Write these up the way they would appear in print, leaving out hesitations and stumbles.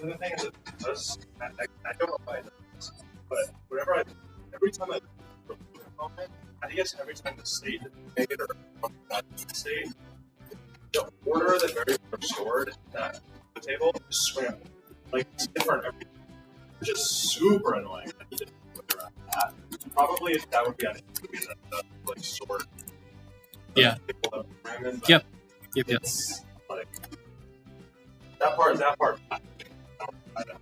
the thing is, I don't know why it does, but every time I remove a comment, I guess every time the state that you make it or that state, the order that variables are stored in that table is scrambled. Like, it's different every time. It's just super annoying. I need to put around that. Probably if that would be an like sort. Yeah. Yep. It's like that part. I don't.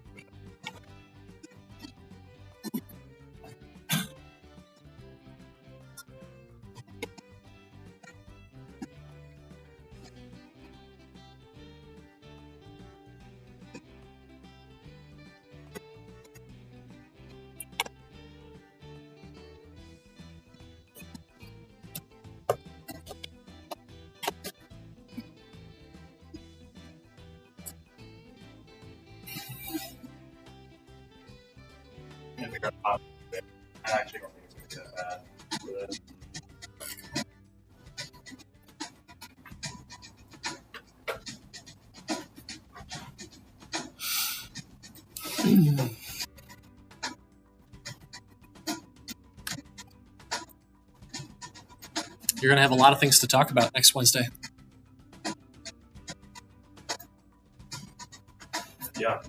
I actually don't think it's going to be that bad for this. You're going to have a lot of things to talk about next Wednesday. Yeah.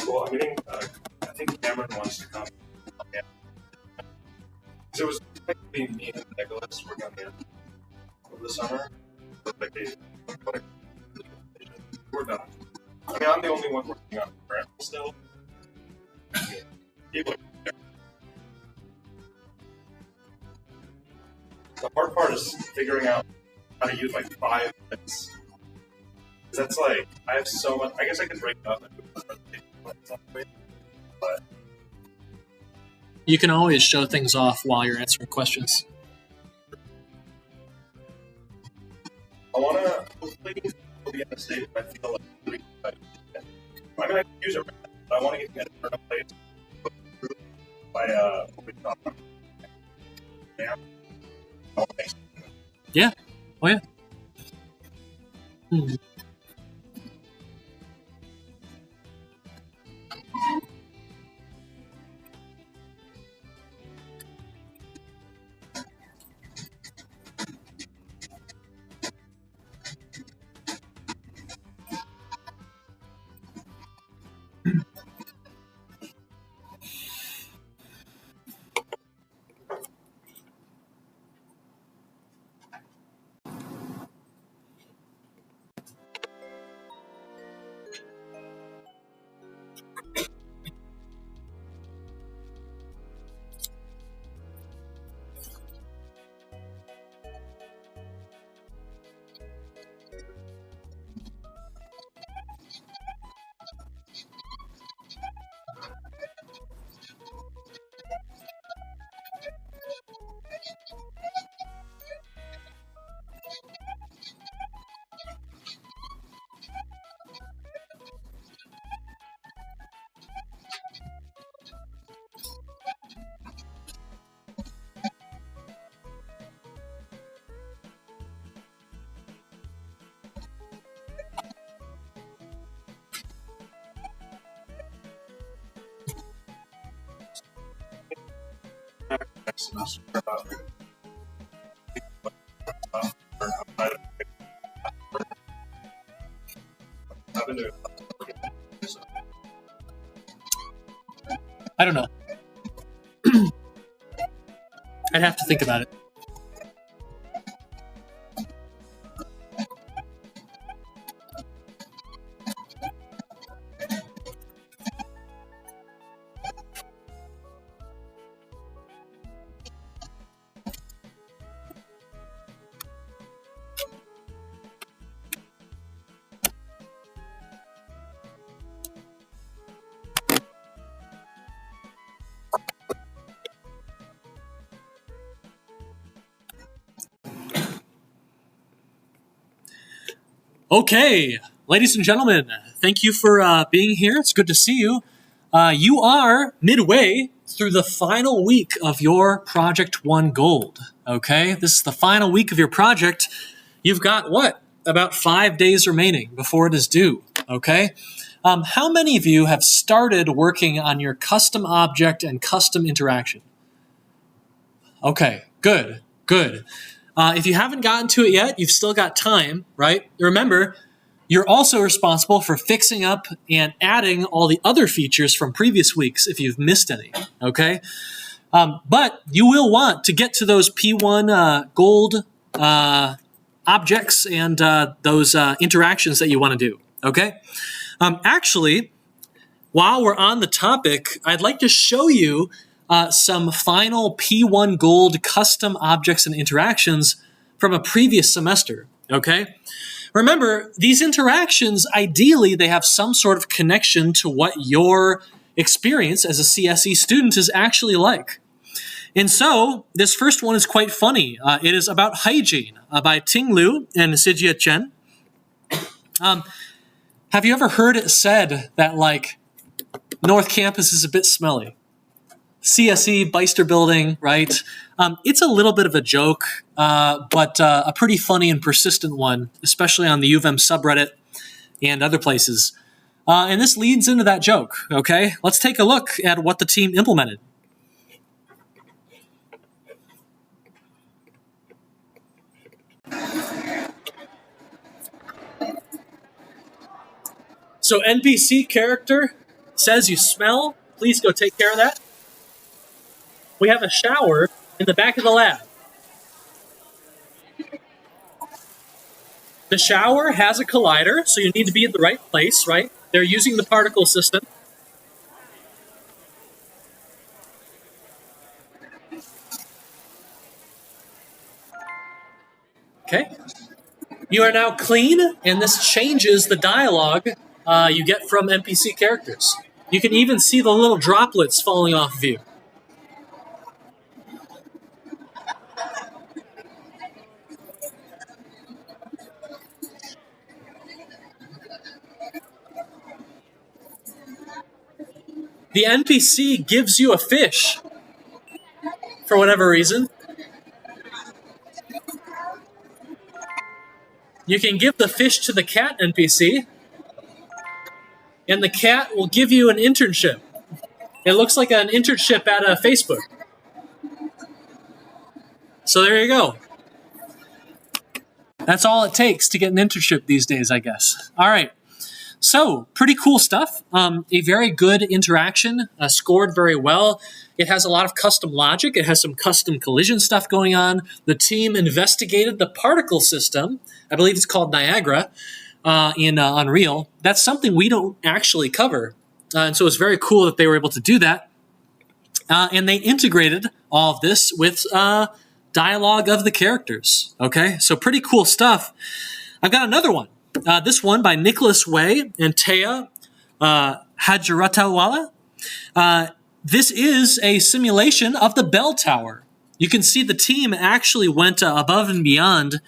Well, I'm getting, I think Cameron wants to come. Yeah. So it was like me and Nicholas working on the end over the summer. Like we're done. I mean, I'm the only one working on the grant still. People are there. The hard part is figuring out how to use like 5 minutes. That's like, I have so much, I guess I could break it up and do a presentation, but you can always show things off while you're answering questions. I want to hopefully be in a state where I feel like I mean, I can use it, but I want to get in a place by Yeah. Oh yeah. next semester. I don't know. I'd have to think about it. Okay, ladies and gentlemen, thank you for being here. It's good to see you. You are midway through the final week of your Project 1 Gold, okay? This is the final week of your project. You've got, what, about 5 days remaining before it is due, okay? How many of you have started working on your custom object and custom interaction? Okay, good, good. If you haven't gotten to it yet, you've still got time, right? Remember, you're also responsible for fixing up and adding all the other features from previous weeks if you've missed any, okay? But you will want to get to those P1 gold objects and those interactions that you want to do, okay? Actually, while we're on the topic, I'd like to show you some final P1 gold custom objects and interactions from a previous semester, okay? Remember, these interactions, ideally, they have some sort of connection to what your experience as a CSE student is actually like. And so, this first one is quite funny. It is about hygiene by Ting Lu and Sijia Chen. Have you ever heard it said that, like, North Campus is a bit smelly? CSE, Beister Building, right? It's a little bit of a joke, but a pretty funny and persistent one, especially on the U of M subreddit and other places. And this leads into that joke, okay? Let's take a look at what the team implemented. So NPC character says you smell. Please go take care of that. We have a shower in the back of the lab. The shower has a collider, so you need to be at the right place, right? They're using the particle system. Okay. You are now clean, and this changes the dialogue you get from NPC characters. You can even see the little droplets falling off of you. The NPC gives you a fish for whatever reason. You can give the fish to the cat NPC, and the cat will give you an internship. It looks like an internship at Facebook. So there you go. That's all it takes to get an internship these days, I guess. All right. So, pretty cool stuff. A very good interaction, scored very well. It has a lot of custom logic. It has some custom collision stuff going on. The team investigated the particle system. I believe it's called Niagara in Unreal. That's something we don't actually cover. And so it's very cool that they were able to do that. And they integrated all of this with dialogue of the characters. Okay, so pretty cool stuff. I've got another one. This one by Nicholas Way and Taya Hajratawala. This is a simulation of the bell tower. You can see the team actually went above and beyond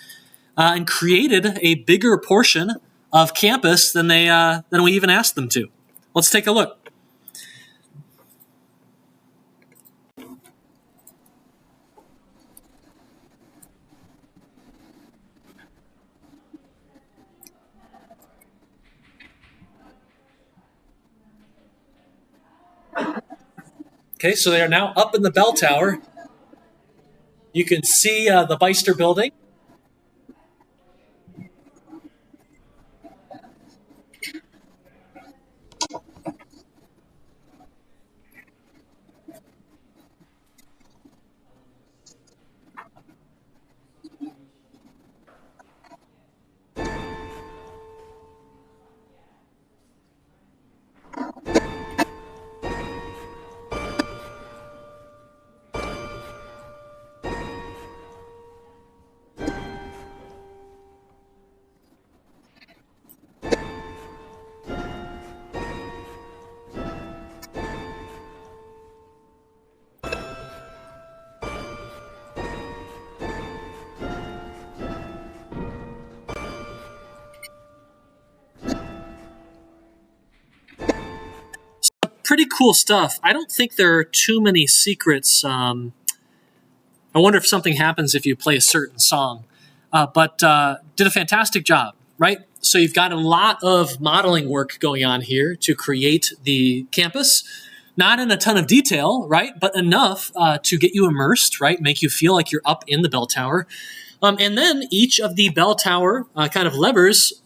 and created a bigger portion of campus than we even asked them to. Let's take a look. Okay, so they are now up in the bell tower. You can see the Beister Building. Pretty cool stuff. I don't think there are too many secrets. I wonder if something happens if you play a certain song. but did a fantastic job, right? So you've got a lot of modeling work going on here to create the campus. Not in a ton of detail, right? But enough to get you immersed, right? Make you feel like you're up in the bell tower. And then each of the bell tower kind of levers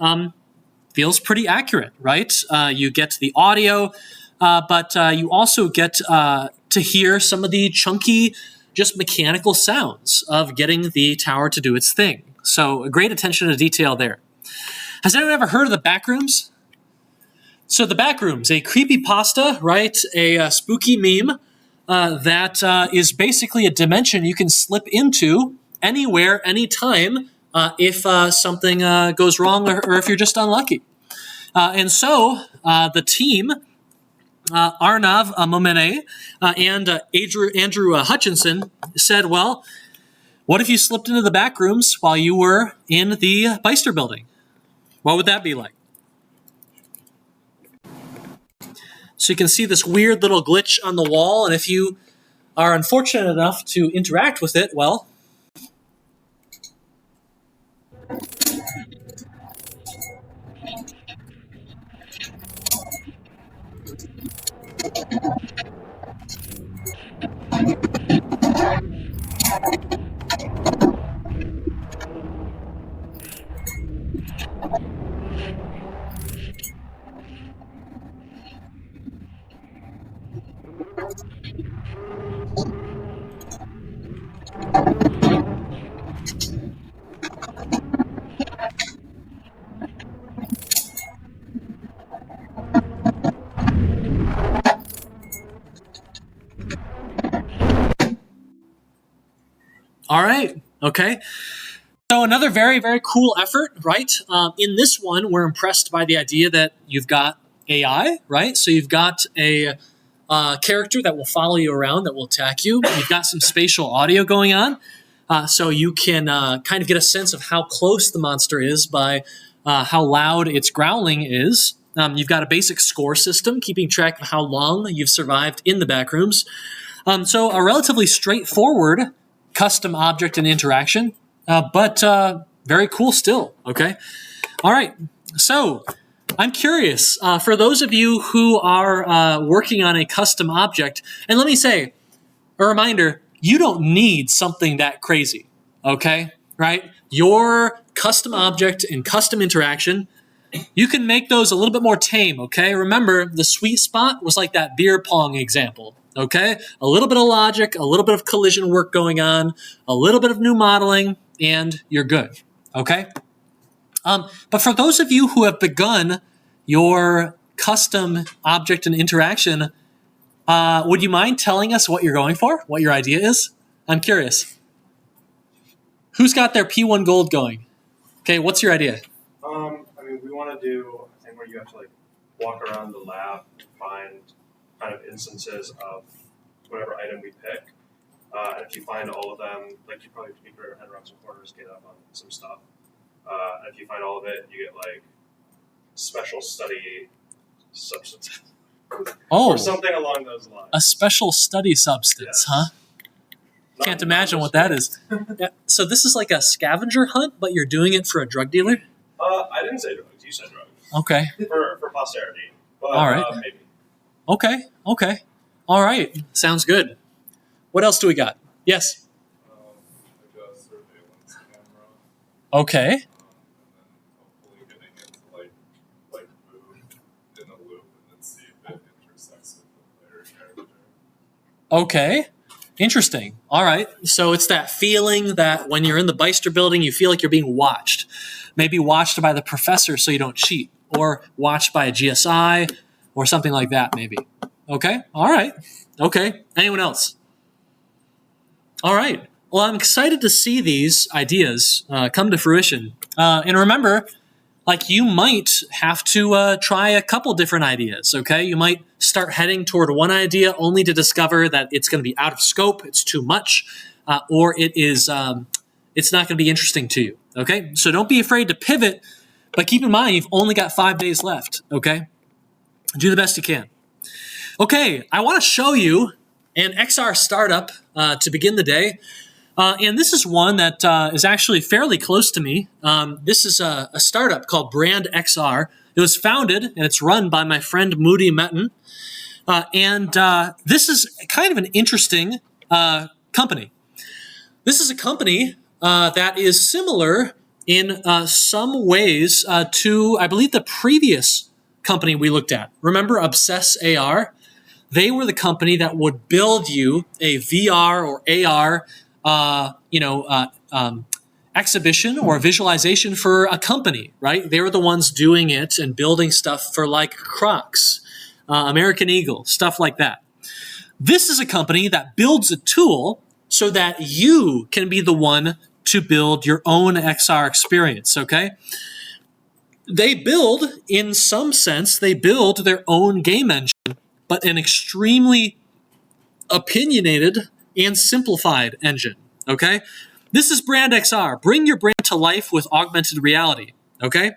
feels pretty accurate, right? You get the audio, but you also get to hear some of the chunky, just mechanical sounds of getting the tower to do its thing. So a great attention to detail there. Has anyone ever heard of the backrooms? So the backrooms, a creepypasta, right? A spooky meme that is basically a dimension you can slip into anywhere, anytime, if something goes wrong or if you're just unlucky. And so the team, Arnav Momene and Andrew Hutchinson said, well, what if you slipped into the backrooms while you were in the Beister building? What would that be like? So you can see this weird little glitch on the wall, and if you are unfortunate enough to interact with it, well, all right, okay. So another very, very cool effort, right? In this one, we're impressed by the idea that you've got AI, right? So you've got a character that will follow you around, that will attack you. You've got some spatial audio going on, so you can kind of get a sense of how close the monster is by how loud its growling is. You've got a basic score system, keeping track of how long you've survived in the backrooms. So a relatively straightforward custom object and interaction, but very cool still, okay? All right, so I'm curious, for those of you who are working on a custom object, and let me say, a reminder, you don't need something that crazy, okay? Right? Your custom object and custom interaction, you can make those a little bit more tame, okay? Remember, the sweet spot was like that beer pong example, okay? A little bit of logic, a little bit of collision work going on, a little bit of new modeling, and you're good, okay? But for those of you who have begun your custom object and interaction, would you mind telling us what you're going for, what your idea is? I'm curious. Who's got their P1 gold going? Okay, what's your idea? I mean, we want to do a thing where you have to like walk around the lab and find kind of instances of whatever item we pick. And if you find all of them, like you probably have to peek your head around some corners, get up on some stuff. And if you find all of it, you get like special study substance. Oh, or something along those lines. A special study substance, yes. Huh? Can't imagine what that is. Yeah, so this is like a scavenger hunt, but you're doing it for a drug dealer? I didn't say drugs. You said drugs. Okay. For posterity. But, all right. Maybe. Okay. All right. Sounds good. What else do we got? Yes? Like a surveillance camera. Okay. And then hopefully getting it to like move in a loop and then see if it intersects with the player character. Okay. Interesting. All right. So it's that feeling that when you're in the Beister building, you feel like you're being watched. Maybe watched by the professor so you don't cheat, or watched by a GSI, or something like that, maybe. Okay. All right. Okay. Anyone else? All right. Well, I'm excited to see these ideas come to fruition. And remember, like, you might have to try a couple different ideas, okay? You might start heading toward one idea only to discover that it's going to be out of scope, it's too much, or it's not going to be interesting to you, okay? So don't be afraid to pivot, but keep in mind you've only got 5 days left, okay? Do the best you can. Okay, I want to show you an XR startup to begin the day. And this is one that is actually fairly close to me. This is a startup called Brand XR. It was founded and it's run by my friend Moody Metten. And this is kind of an interesting company. This is a company that is similar in some ways to, I believe, the previous company we looked at. Remember Obsess AR? They were the company that would build you a VR or AR exhibition or visualization for a company, right? They were the ones doing it and building stuff for like Crocs, American Eagle, stuff like that. This is a company that builds a tool so that you can be the one to build your own XR experience, okay? They build, in some sense, they build their own game engine, but an extremely opinionated and simplified engine, okay? This is Brand XR. Bring your brand to life with augmented reality, okay?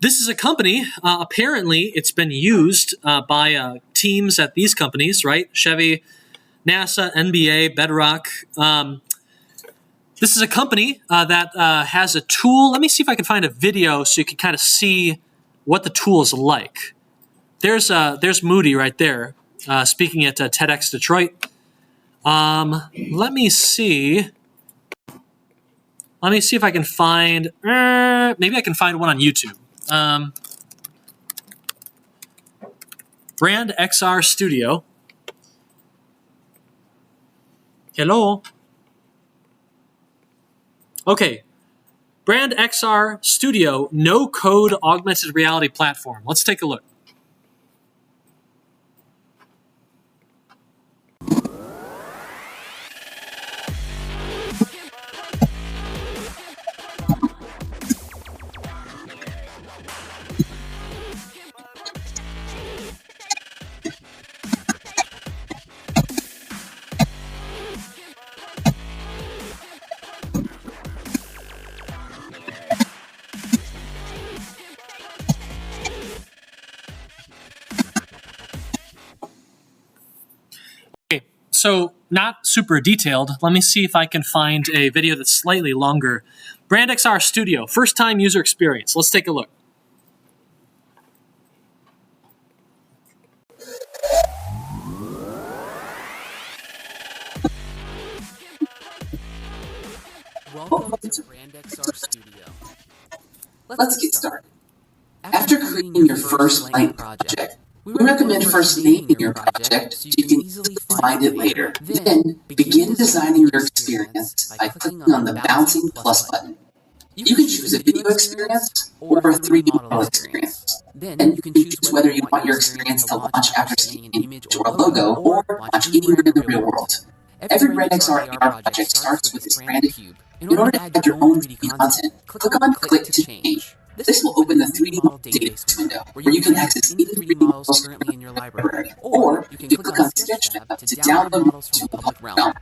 This is a company, apparently it's been used by teams at these companies, right? Chevy, NASA, NBA, Bedrock. This is a company that has a tool. Let me see if I can find a video so you can kind of see what the tool is like. There's Moody right there, speaking at TEDx Detroit. Let me see. Let me see if I can find. Maybe I can find one on YouTube. Brand XR Studio. Hello. Okay. Brand XR Studio, no code augmented reality platform. Let's take a look. So not super detailed. Let me see if I can find a video that's slightly longer. Brand XR Studio, first time user experience. Let's take a look. Welcome to Brand XR Studio. Let's get started. After creating your first blank project, we recommend first naming your project so you can easily find it later. Then, begin designing your experience by clicking on the bouncing plus button. You can choose a video experience or a 3D model experience. Then, you can choose whether you want your experience to launch after scanning an image or a logo or launch anywhere in the real world. Every Brand XR AR project starts with this branded cube. In order to add your own 3D content, click on Click to Change. This will open the 3D model database window, where you can access any 3D models currently in your library, or you can click on Sketch tab to download models from the public realm.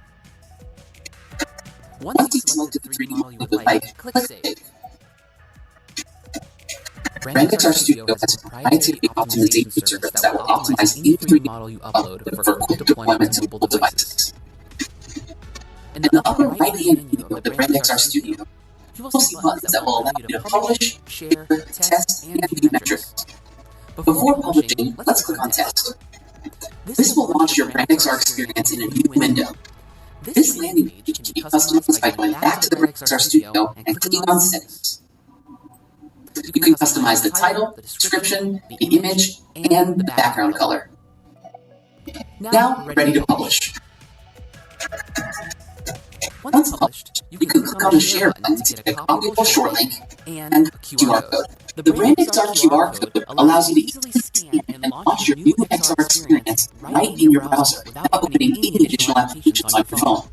Once you've selected the 3D model you would like, click Save. Brand XR Studio has a proprietary optimization service that will optimize any 3D model you upload for quick deployment to mobile devices. In the upper right-hand menu of the Brand XR Studio, you will see buttons that will allow you to publish, share, test, and view metrics. Before publishing, let's click on Test. This will launch your Brand XR experience in a new window. This landing page can be customized by going back to the Brand XR Studio and clicking on Settings. You can customize the title, the description, the image, and the background color. Now, ready to publish. Once published, you can click on the Share button to get a copyable short link and a QR code. The Brand XR QR code allows you to easily scan and launch your new XR experience right in your browser without opening any additional applications on your phone.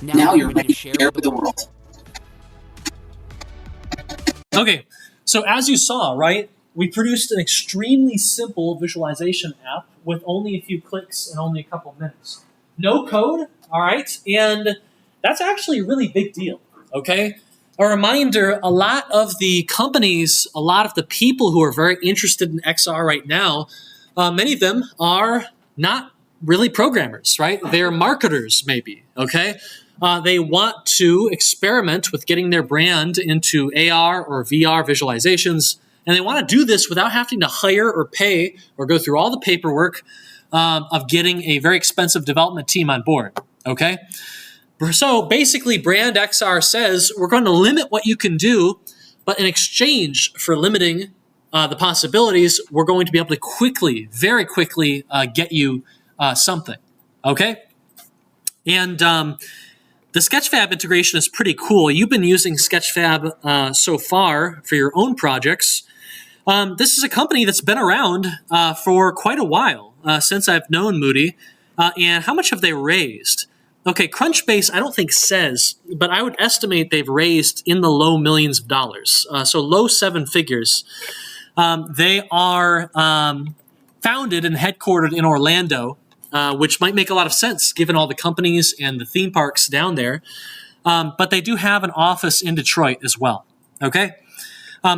Now you're ready to share with the world. Okay, so as you saw, right, we produced an extremely simple visualization app with only a few clicks and only a couple minutes. No code, all right, and that's actually a really big deal, okay? A reminder, a lot of the companies, a lot of the people who are very interested in XR right now, many of them are not really programmers, right? They're marketers, maybe, okay? They want to experiment with getting their brand into AR or VR visualizations, and they want to do this without having to hire or pay or go through all the paperwork of getting a very expensive development team on board, okay? So basically, Brand XR says we're going to limit what you can do, but in exchange for limiting the possibilities, we're going to be able to quickly, very quickly, get you something, okay? And the Sketchfab integration is pretty cool. You've been using Sketchfab so far for your own projects. This is a company that's been around for quite a while, since I've known Moody. And how much have they raised? Okay, Crunchbase I don't think says, but I would estimate they've raised in the low millions of dollars, so low seven figures. They are founded and headquartered in Orlando, which might make a lot of sense given all the companies and the theme parks down there. But they do have an office in Detroit as well. Okay,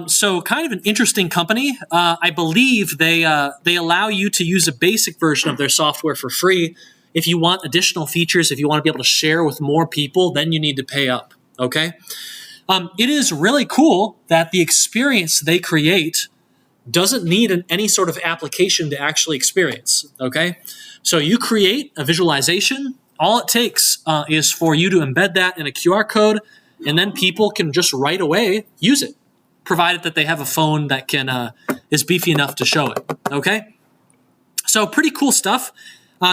so kind of an interesting company. I believe they allow you to use a basic version of their software for free. If you want additional features, if you want to be able to share with more people, then you need to pay up. Okay, it is really cool that the experience they create doesn't need any sort of application to actually experience, okay? So you create a visualization. All it takes is for you to embed that in a QR code, and then people can just right away use it, provided that they have a phone that can is beefy enough to show it, okay? So pretty cool stuff.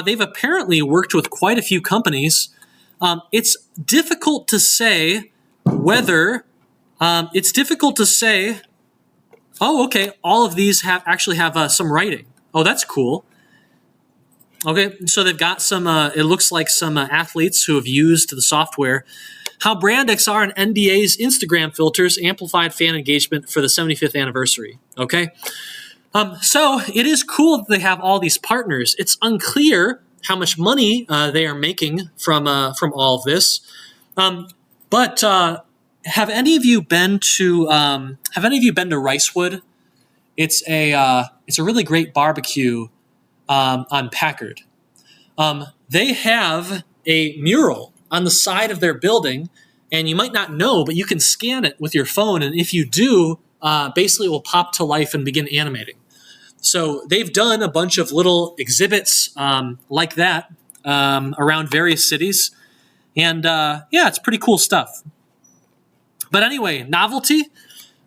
They've apparently worked with quite a few companies. It's difficult to say whether, oh, okay, all of these actually have some writing. Oh, that's cool. Okay, so they've got some, it looks like some athletes who have used the software. How Brand XR and NBA's Instagram filters amplified fan engagement for the 75th anniversary. Okay, so it is cool that they have all these partners. It's unclear how much money they are making from all of this. But have any of you been to Ricewood? It's a really great barbecue on Packard. They have a mural on the side of their building, and you might not know, but you can scan it with your phone, and if you do, basically it will pop to life and begin animating. So they've done a bunch of little exhibits like that around various cities, and yeah, it's pretty cool stuff. But anyway, novelty,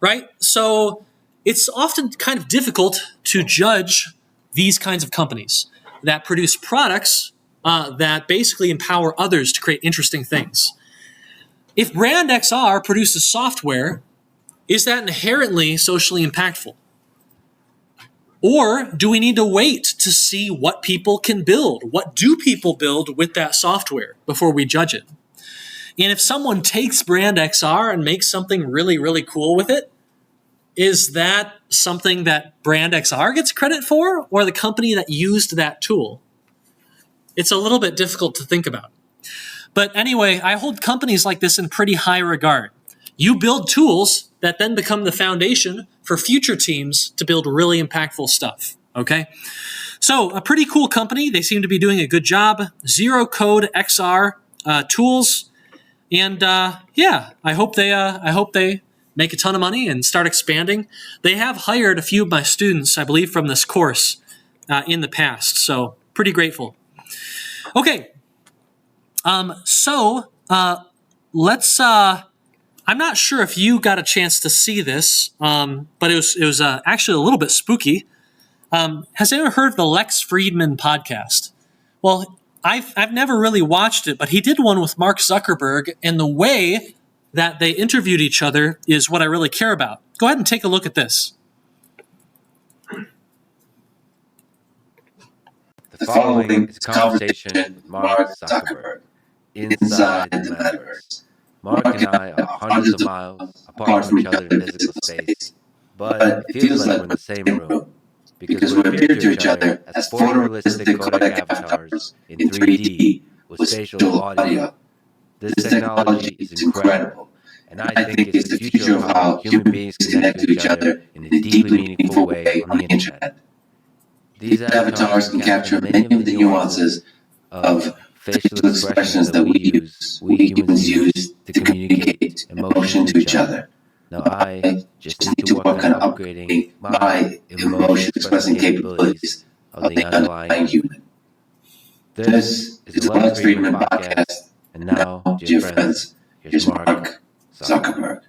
right? So it's often kind of difficult to judge these kinds of companies that produce products that basically empower others to create interesting things. If Brand XR produces software, is that inherently socially impactful? Or do we need to wait to see what people can build? What do people build with that software before we judge it? And if someone takes Brand XR and makes something really, really cool with it, is that something that Brand XR gets credit for, or the company that used that tool? It's a little bit difficult to think about. But anyway, I hold companies like this in pretty high regard. You build tools that then become the foundation for future teams to build really impactful stuff, okay? So a pretty cool company. They seem to be doing a good job. Zero Code XR tools. And yeah, I hope they make a ton of money and start expanding. They have hired a few of my students, I believe, from this course in the past. So pretty grateful. Okay. So let's. I'm not sure if you got a chance to see this, but it was actually a little bit spooky. Has anyone heard of the Lex Friedman podcast? Well, I've never really watched it, but he did one with Mark Zuckerberg, and the way that they interviewed each other is what I really care about. Go ahead and take a look at this. The following is a conversation with Mark Zuckerberg inside the metaverse. Mark and I are hundreds of miles apart from each other in physical space, but it feels like we're in the same room because we appear to each other as photorealistic codec avatars in 3D with spatial audio. This technology is incredible, and I think it's the future of how human beings connect to each other in a deeply meaningful way on the internet. These avatars can capture many of the nuances of facial expressions that we humans use to communicate emotion to each other. Now, I just need to work on upgrading my emotion expressing capabilities of the underlying human. This is the Let's Dream and podcast. And now, dear friends, here's Mark Zuckerberg.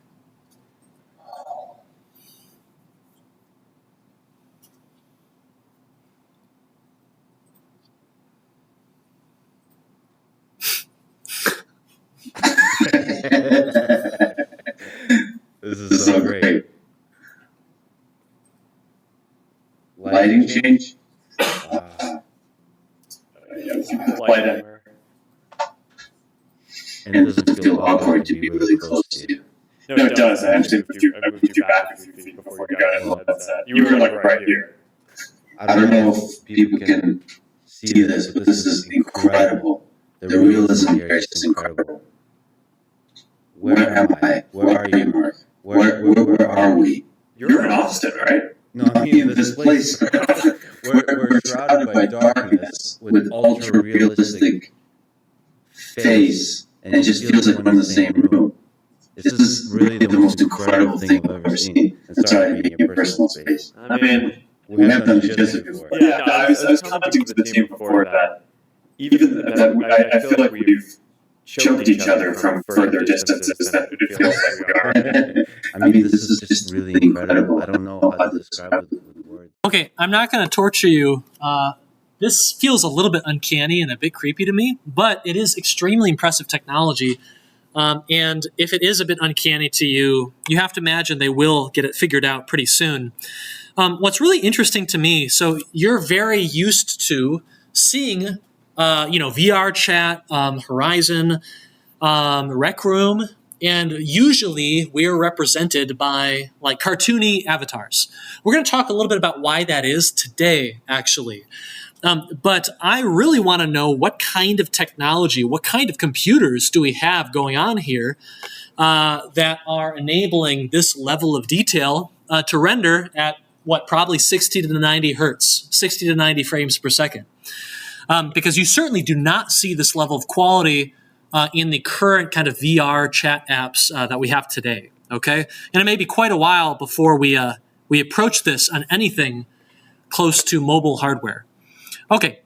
This is so great. Lighting change? Light dimmer. And it doesn't feel awkward to be really close to you. No, it does. I actually moved you back a few feet before you got in the headset. You were like right here. I don't know if people can see this, but this is incredible. The realism here is just incredible. Where am I? Where are you, Mark? Where are we? You're in Austin, right? No, I mean this place. We're shrouded by darkness with ultra realistic face, and it just feels like we're in the same room. This is really the most incredible thing I've ever seen. And sorry, being your personal space. I mean, We have done jiu-jitsu before. yeah, no, I was commenting to the team before that even that I feel like we've choked each other from further distances than it feels like we are. I mean, this is just really incredible. I don't know how to describe it with words. Okay, I'm not going to torture you. This feels a little bit uncanny and a bit creepy to me, but it is extremely impressive technology. And if it is a bit uncanny to you, you have to imagine they will get it figured out pretty soon. What's really interesting to me, so you're very used to seeing, VR chat, Horizon, Rec Room, and usually we're represented by like cartoony avatars. We're going to talk a little bit about why that is today, actually. But I really want to know what kind of technology, what kind of computers do we have going on here that are enabling this level of detail to render at probably 60 to 90 hertz, 60 to 90 frames per second. Because you certainly do not see this level of quality in the current kind of VR chat apps that we have today, okay? And it may be quite a while before we approach this on anything close to mobile hardware. Okay,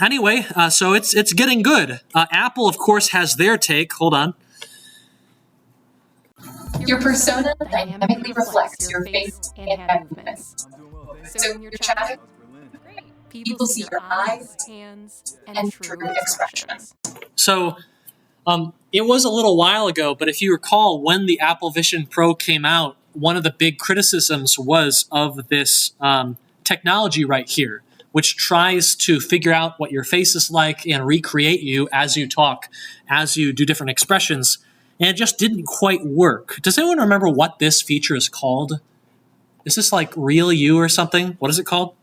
anyway, so it's getting good. Apple, of course, has their take. Hold on. Your persona dynamically reflects your face and hand movements. So when you're chatting, people see your eyes, hands, and true expressions. So it was a little while ago, but if you recall, when the Apple Vision Pro came out, one of the big criticisms was of this technology right here, which tries to figure out what your face is like and recreate you as you talk, as you do different expressions. And it just didn't quite work. Does anyone remember what this feature is called? Is this like Real You or something? What is it called?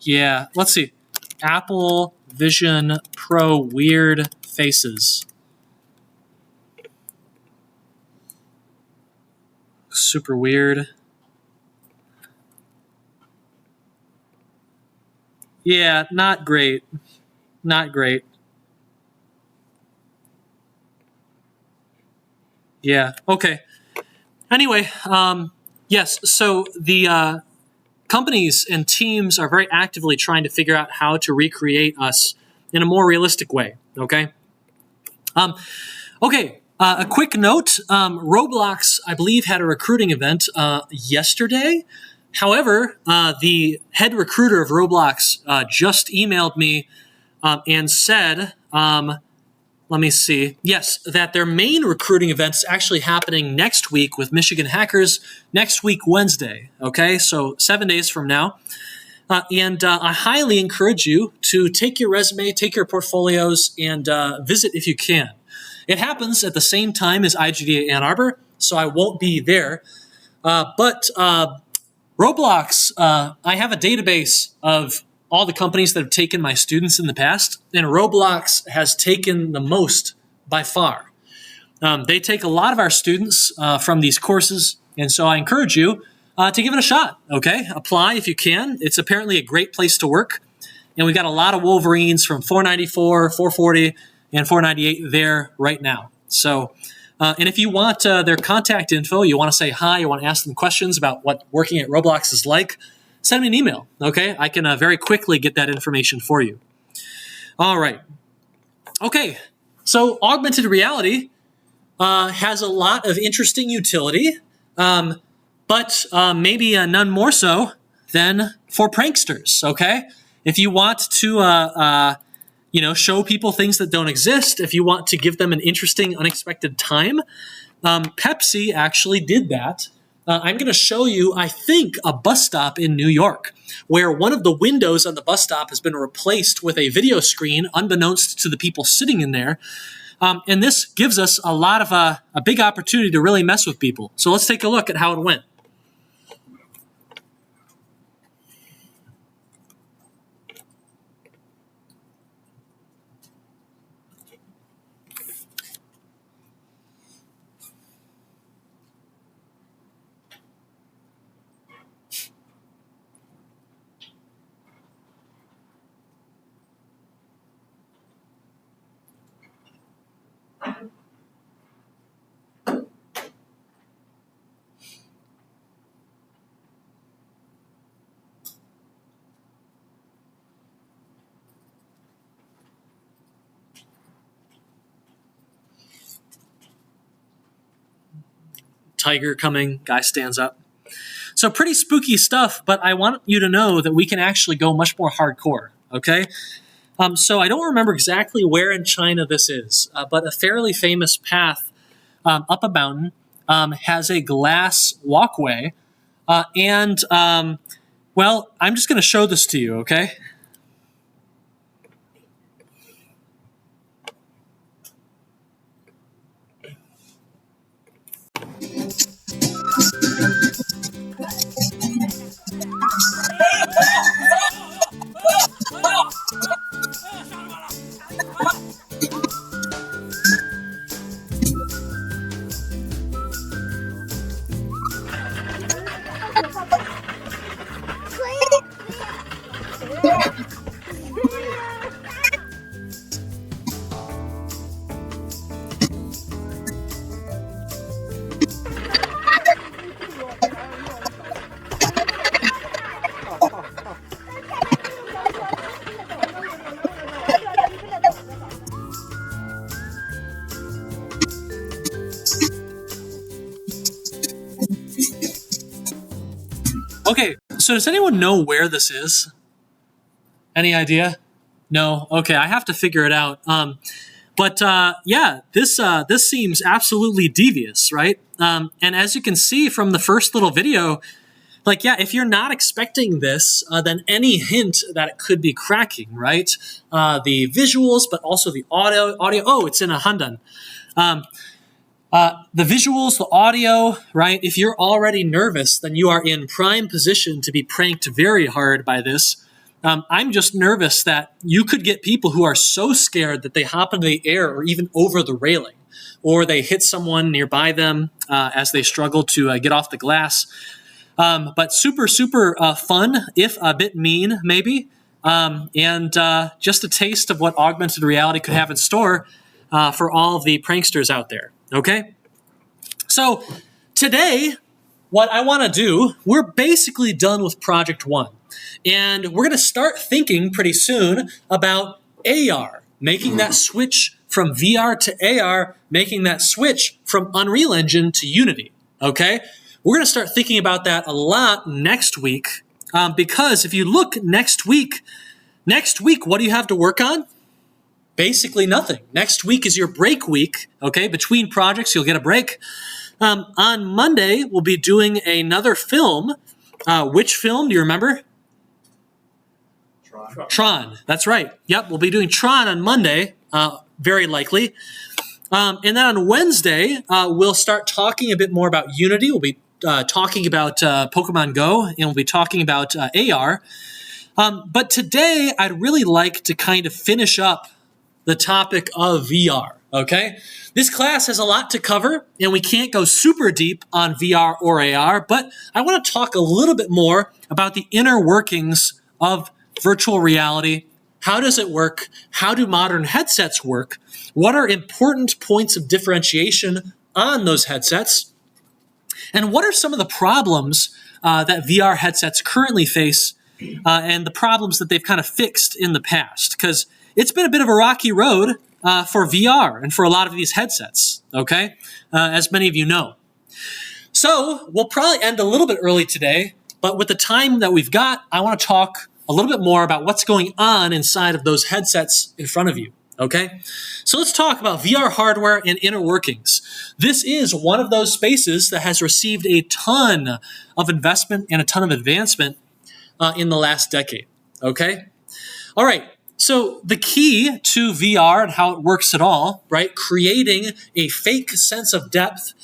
Yeah, let's see. Apple Vision Pro Weird Faces. Super weird. Yeah, not great. Not great. Yeah, okay. Anyway, yes, so the companies and teams are very actively trying to figure out how to recreate us in a more realistic way, okay? A quick note, Roblox, I believe, had a recruiting event yesterday. However, the head recruiter of Roblox just emailed me and said, let me see, yes, that their main recruiting event is actually happening next week with Michigan Hackers, next week, Wednesday, okay? So 7 days from now. And I highly encourage you to take your resume, take your portfolios, and visit if you can. It happens at the same time as IGDA Ann Arbor, so I won't be there. But Roblox, I have a database of all the companies that have taken my students in the past, and Roblox has taken the most by far. They take a lot of our students from these courses, and so I encourage you to give it a shot, okay? Apply if you can. It's apparently a great place to work, and we got a lot of Wolverines from 494, 440, and 498 there right now. So, and if you want their contact info, you want to say hi, you want to ask them questions about what working at Roblox is like, send me an email, okay? I can very quickly get that information for you. All right. Okay, so augmented reality has a lot of interesting utility, but maybe none more so than for pranksters, okay? If you want to, show people things that don't exist, if you want to give them an interesting, unexpected time, Pepsi actually did that. I'm going to show you, I think, a bus stop in New York where one of the windows on the bus stop has been replaced with a video screen, unbeknownst to the people sitting in there. And this gives us a lot of a big opportunity to really mess with people. So let's take a look at how it went. Tiger coming, guy stands up. So pretty spooky stuff, but I want you to know that we can actually go much more hardcore, okay? So I don't remember exactly where in China this is, but a fairly famous path up a mountain has a glass walkway, well, I'm just going to show this to you, okay? Okay, so does anyone know where this is? Any idea? No? Okay, I have to figure it out. This seems absolutely devious, right? And as you can see from the first little video, if you're not expecting this, then any hint that it could be cracking, right? The visuals, but also the audio. Oh, it's in a Handan. The visuals, the audio, right? If you're already nervous, then you are in prime position to be pranked very hard by this. I'm just nervous that you could get people who are so scared that they hop into the air or even over the railing, or they hit someone nearby them as they struggle to get off the glass. But super, super fun, if a bit mean, maybe. And just a taste of what augmented reality could have in store for all of the pranksters out there. Okay? So today, what I want to do, we're basically done with Project 1. And we're going to start thinking pretty soon about AR, making that switch from VR to AR, making that switch from Unreal Engine to Unity. Okay? We're going to start thinking about that a lot next week, because if you look next week, what do you have to work on? Basically nothing. Next week is your break week, okay? Between projects, you'll get a break. On Monday, we'll be doing another film. Which film? Do you remember? Tron. That's right. Yep, we'll be doing Tron on Monday, very likely. And then on Wednesday, we'll start talking a bit more about Unity. We'll be talking about Pokemon Go, and we'll be talking about AR. But today, I'd really like to kind of finish up the topic of VR, okay? This class has a lot to cover, and we can't go super deep on VR or AR, but I want to talk a little bit more about the inner workings of virtual reality. How does it work? How do modern headsets work? What are important points of differentiation on those headsets? And what are some of the problems that VR headsets currently face and the problems that they've kind of fixed in the past? Because it's been a bit of a rocky road for VR and for a lot of these headsets, okay? As many of you know. So we'll probably end a little bit early today, but with the time that we've got, I want to talk a little bit more about what's going on inside of those headsets in front of you, okay? So let's talk about VR hardware and inner workings. This is one of those spaces that has received a ton of investment and a ton of advancement in the last decade, okay? All right, so the key to VR and how it works at all, right, creating a fake sense of depth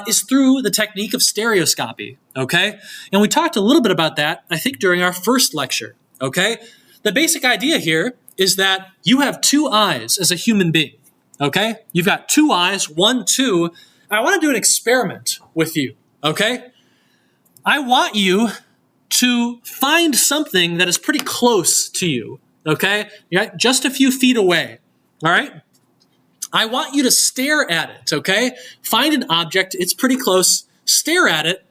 is through the technique of stereoscopy, okay? And we talked a little bit about that, I think, during our first lecture, okay? The basic idea here is that you have two eyes as a human being, okay? You've got two eyes, 1, 2. I want to do an experiment with you, okay? I want you to find something that is pretty close to you, okay? Yeah, just a few feet away, all right? I want you to stare at it, okay? Find an object, it's pretty close, stare at it,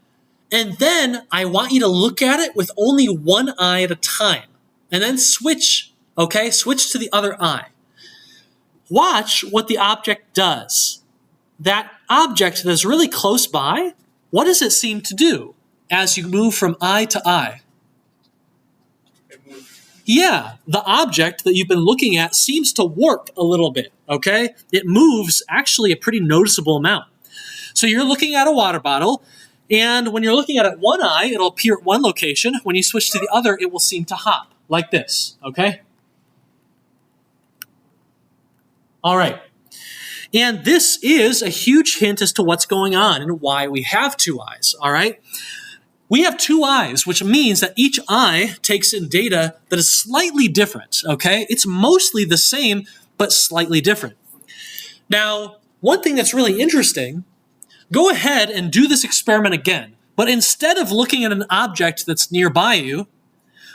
and then I want you to look at it with only one eye at a time, and then switch, okay? Switch to the other eye. Watch what the object does. That object that is really close by, what does it seem to do as you move from eye to eye? Yeah, the object that you've been looking at seems to warp a little bit, okay? It moves actually a pretty noticeable amount. So you're looking at a water bottle, and when you're looking at it one eye, it'll appear at one location. When you switch to the other, it will seem to hop, like this, okay? All right. And this is a huge hint as to what's going on and why we have two eyes, all right? We have two eyes, which means that each eye takes in data that is slightly different, okay? It's mostly the same, but slightly different. Now, one thing that's really interesting, go ahead and do this experiment again, but instead of looking at an object that's nearby you,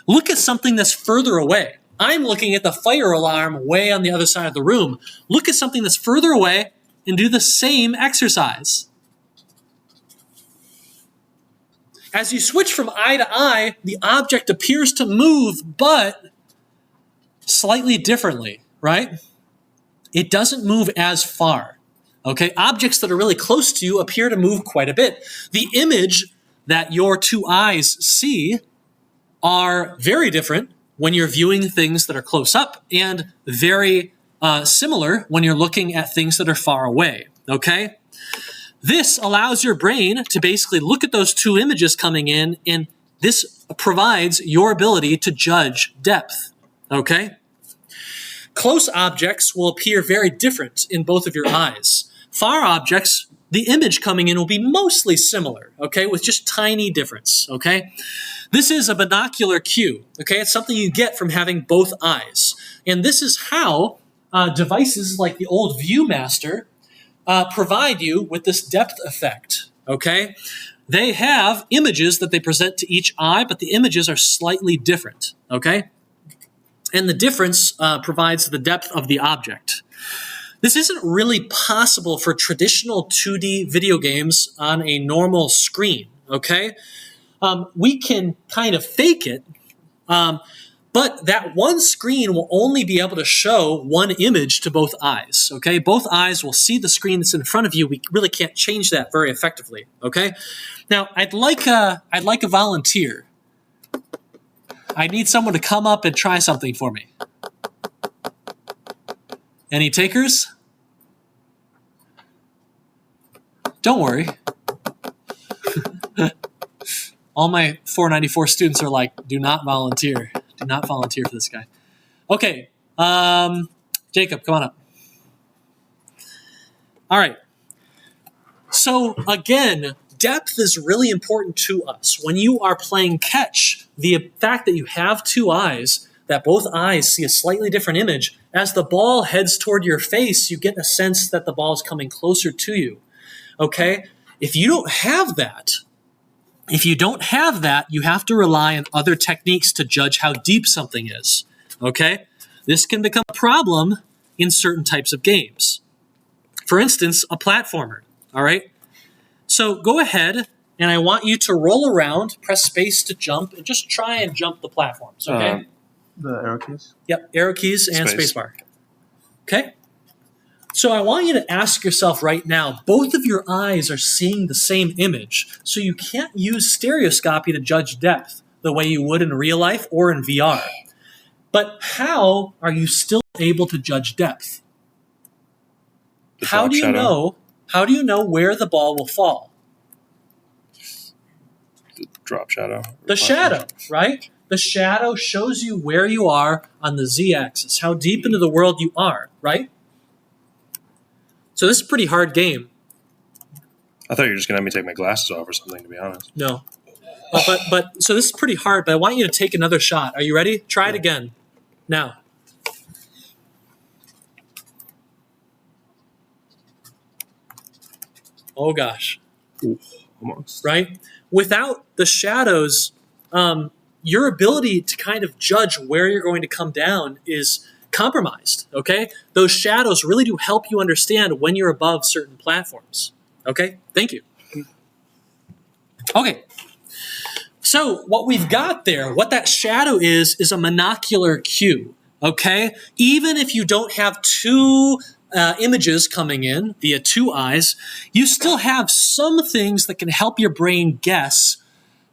look at something that's further away. I'm looking at the fire alarm way on the other side of the room. Look at something that's further away and do the same exercise. As you switch from eye to eye, the object appears to move, but slightly differently, right? It doesn't move as far, okay? Objects that are really close to you appear to move quite a bit. The image that your two eyes see are very different when you're viewing things that are close up and very similar when you're looking at things that are far away, okay? This allows your brain to basically look at those two images coming in, and this provides your ability to judge depth, okay? Close objects will appear very different in both of your eyes. Far objects, the image coming in will be mostly similar, okay, with just tiny difference, okay? This is a binocular cue, okay? It's something you get from having both eyes. And this is how devices like the old ViewMaster provide you with this depth effect, okay? They have images that they present to each eye, but the images are slightly different, okay? And the difference provides the depth of the object. This isn't really possible for traditional 2D video games on a normal screen, okay? We can kind of fake it, but that one screen will only be able to show one image to both eyes, okay? Both eyes will see the screen that's in front of you. We really can't change that very effectively, okay? Now, I'd like a volunteer. I need someone to come up and try something for me. Any takers? Don't worry. All my 494 students are like, do not volunteer. Do not volunteer for this guy. Okay, Jacob, come on up. All right. So again, depth is really important to us. When you are playing catch, the fact that you have two eyes, that both eyes see a slightly different image, as the ball heads toward your face, you get a sense that the ball is coming closer to you. Okay? If you don't have that, you have to rely on other techniques to judge how deep something is. Okay? This can become a problem in certain types of games. For instance, a platformer. All right? So go ahead, and I want you to roll around, press space to jump, and just try and jump the platforms. Okay? The arrow keys? Yep, arrow keys and Space. spacebar. Okay? So I want you to ask yourself right now, both of your eyes are seeing the same image, so you can't use stereoscopy to judge depth the way you would in real life or in VR. But how are you still able to judge depth? How do you know where the ball will fall? The drop shadow. The shadow, right? The shadow shows you where you are on the z-axis, how deep into the world you are, right? So this is a pretty hard game. I thought you were just going to have me take my glasses off or something, to be honest. No. But so this is pretty hard, but I want you to take another shot. Are you ready? Try it again. Now. Oh, gosh. Ooh, almost. Right? Without the shadows, your ability to kind of judge where you're going to come down is compromised, okay? Those shadows really do help you understand when you're above certain platforms, okay? Thank you. Okay. So what we've got there, what that shadow is a monocular cue, okay? Even if you don't have two images coming in via two eyes, you still have some things that can help your brain guess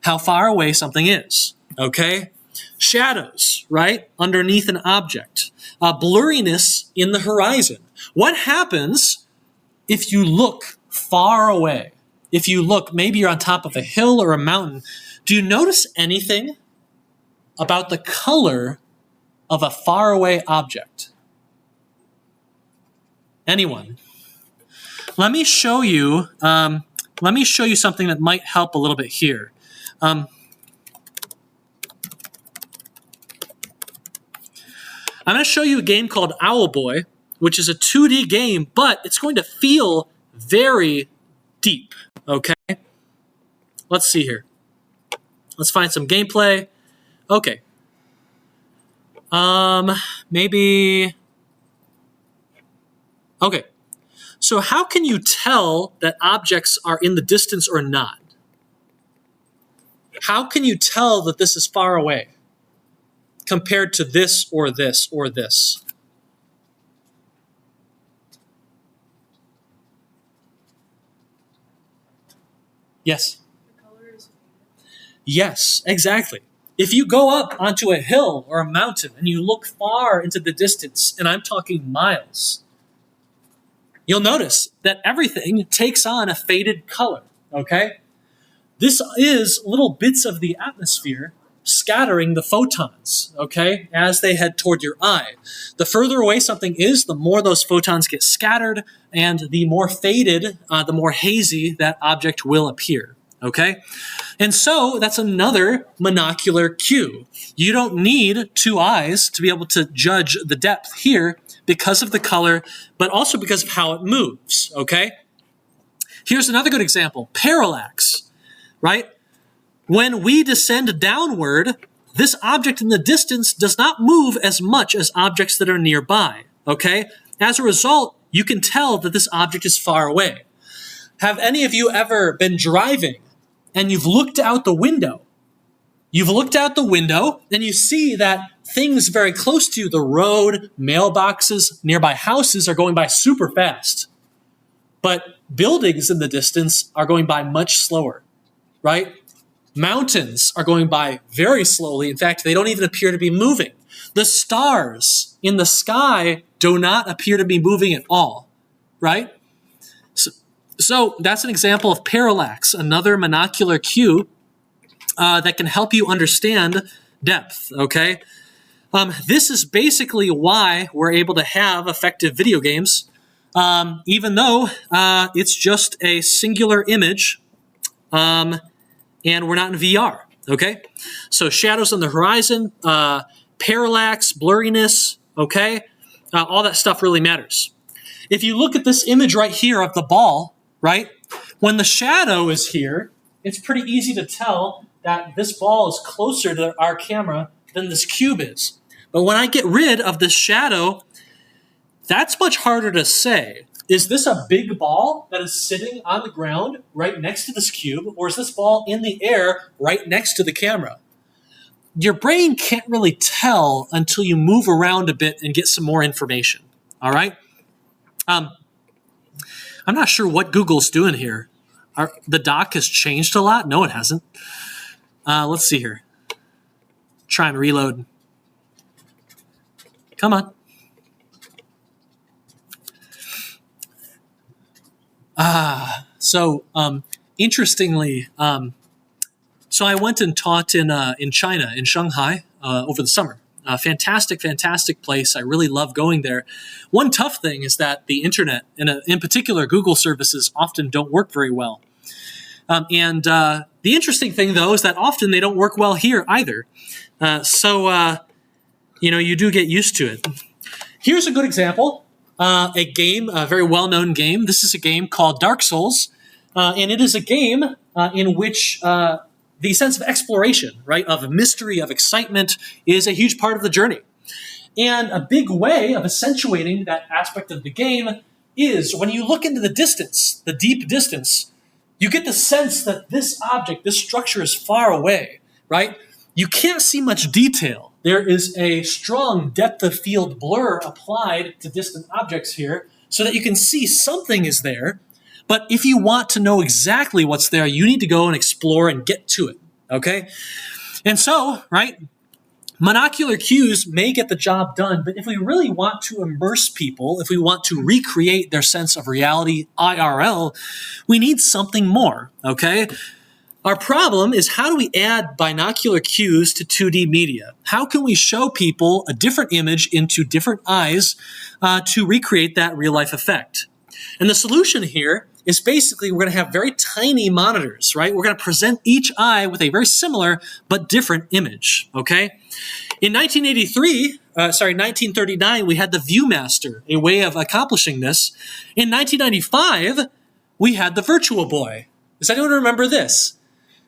how far away something is, okay? Shadows, right, underneath an object. Blurriness in the horizon. What happens if you look far away? If you look, maybe you're on top of a hill or a mountain, do you notice anything about the color of a faraway object? Anyone? Let me show you something that might help a little bit here. I'm going to show you a game called Owlboy, which is a 2D game, but it's going to feel very deep, okay? Let's see here. Let's find some gameplay. Okay. Maybe... Okay. So how can you tell that objects are in the distance or not? How can you tell that this is far away compared to this or this or this? Yes? The color is Yes, exactly. If you go up onto a hill or a mountain and you look far into the distance, and I'm talking miles, you'll notice that everything takes on a faded color, okay? This is little bits of the atmosphere scattering the photons, okay, as they head toward your eye. The further away something is, the more those photons get scattered, and the more faded, the more hazy that object will appear, okay? And so that's another monocular cue. You don't need two eyes to be able to judge the depth here because of the color, but also because of how it moves, okay? Here's another good example, parallax, right? When we descend downward, this object in the distance does not move as much as objects that are nearby, okay? As a result, you can tell that this object is far away. Have any of you ever been driving and you've looked out the window? You've looked out the window and you see that things very close to you, the road, mailboxes, nearby houses are going by super fast. But buildings in the distance are going by much slower, right? Mountains are going by very slowly. In fact, they don't even appear to be moving. The stars in the sky do not appear to be moving at all, right? So that's an example of parallax, another monocular cue that can help you understand depth, okay? This is basically why we're able to have effective video games, even though it's just a singular image, and we're not in VR, okay? So shadows on the horizon, parallax, blurriness, okay? all that stuff really matters. If you look at this image right here of the ball, right, when the shadow is here, it's pretty easy to tell that this ball is closer to our camera than this cube is. But when I get rid of this shadow, that's much harder to say. Is this a big ball that is sitting on the ground right next to this cube, or is this ball in the air right next to the camera? Your brain can't really tell until you move around a bit and get some more information, all right? I'm not sure what Google's doing here. The doc has changed a lot? No, it hasn't. Let's see here. Try and reload. Come on. Interestingly, so I went and taught in China, in Shanghai, over the summer. Fantastic place. I really love going there. One tough thing is that the internet, in particular Google services, often don't work very well. The interesting thing, though, is that often they don't work well here either. You do get used to it. Here's a good example. A game, a very well-known game. This is a game called Dark Souls, and it is a game in which the sense of exploration, right, of mystery, of excitement, is a huge part of the journey. And a big way of accentuating that aspect of the game is when you look into the distance, the deep distance, you get the sense that this object, this structure is far away, right? You can't see much detail. There is a strong depth of field blur applied to distant objects here so that you can see something is there. But if you want to know exactly what's there, you need to go and explore and get to it, okay? And so, right, monocular cues may get the job done, but if we really want to immerse people, if we want to recreate their sense of reality IRL, we need something more, okay? Our problem is, how do we add binocular cues to 2D media? How can we show people a different image into different eyes to recreate that real-life effect? And the solution here is basically we're going to have very tiny monitors, right? We're going to present each eye with a very similar but different image, okay? In 1939, we had the Viewmaster, a way of accomplishing this. In 1995, we had the Virtual Boy. Does anyone remember this?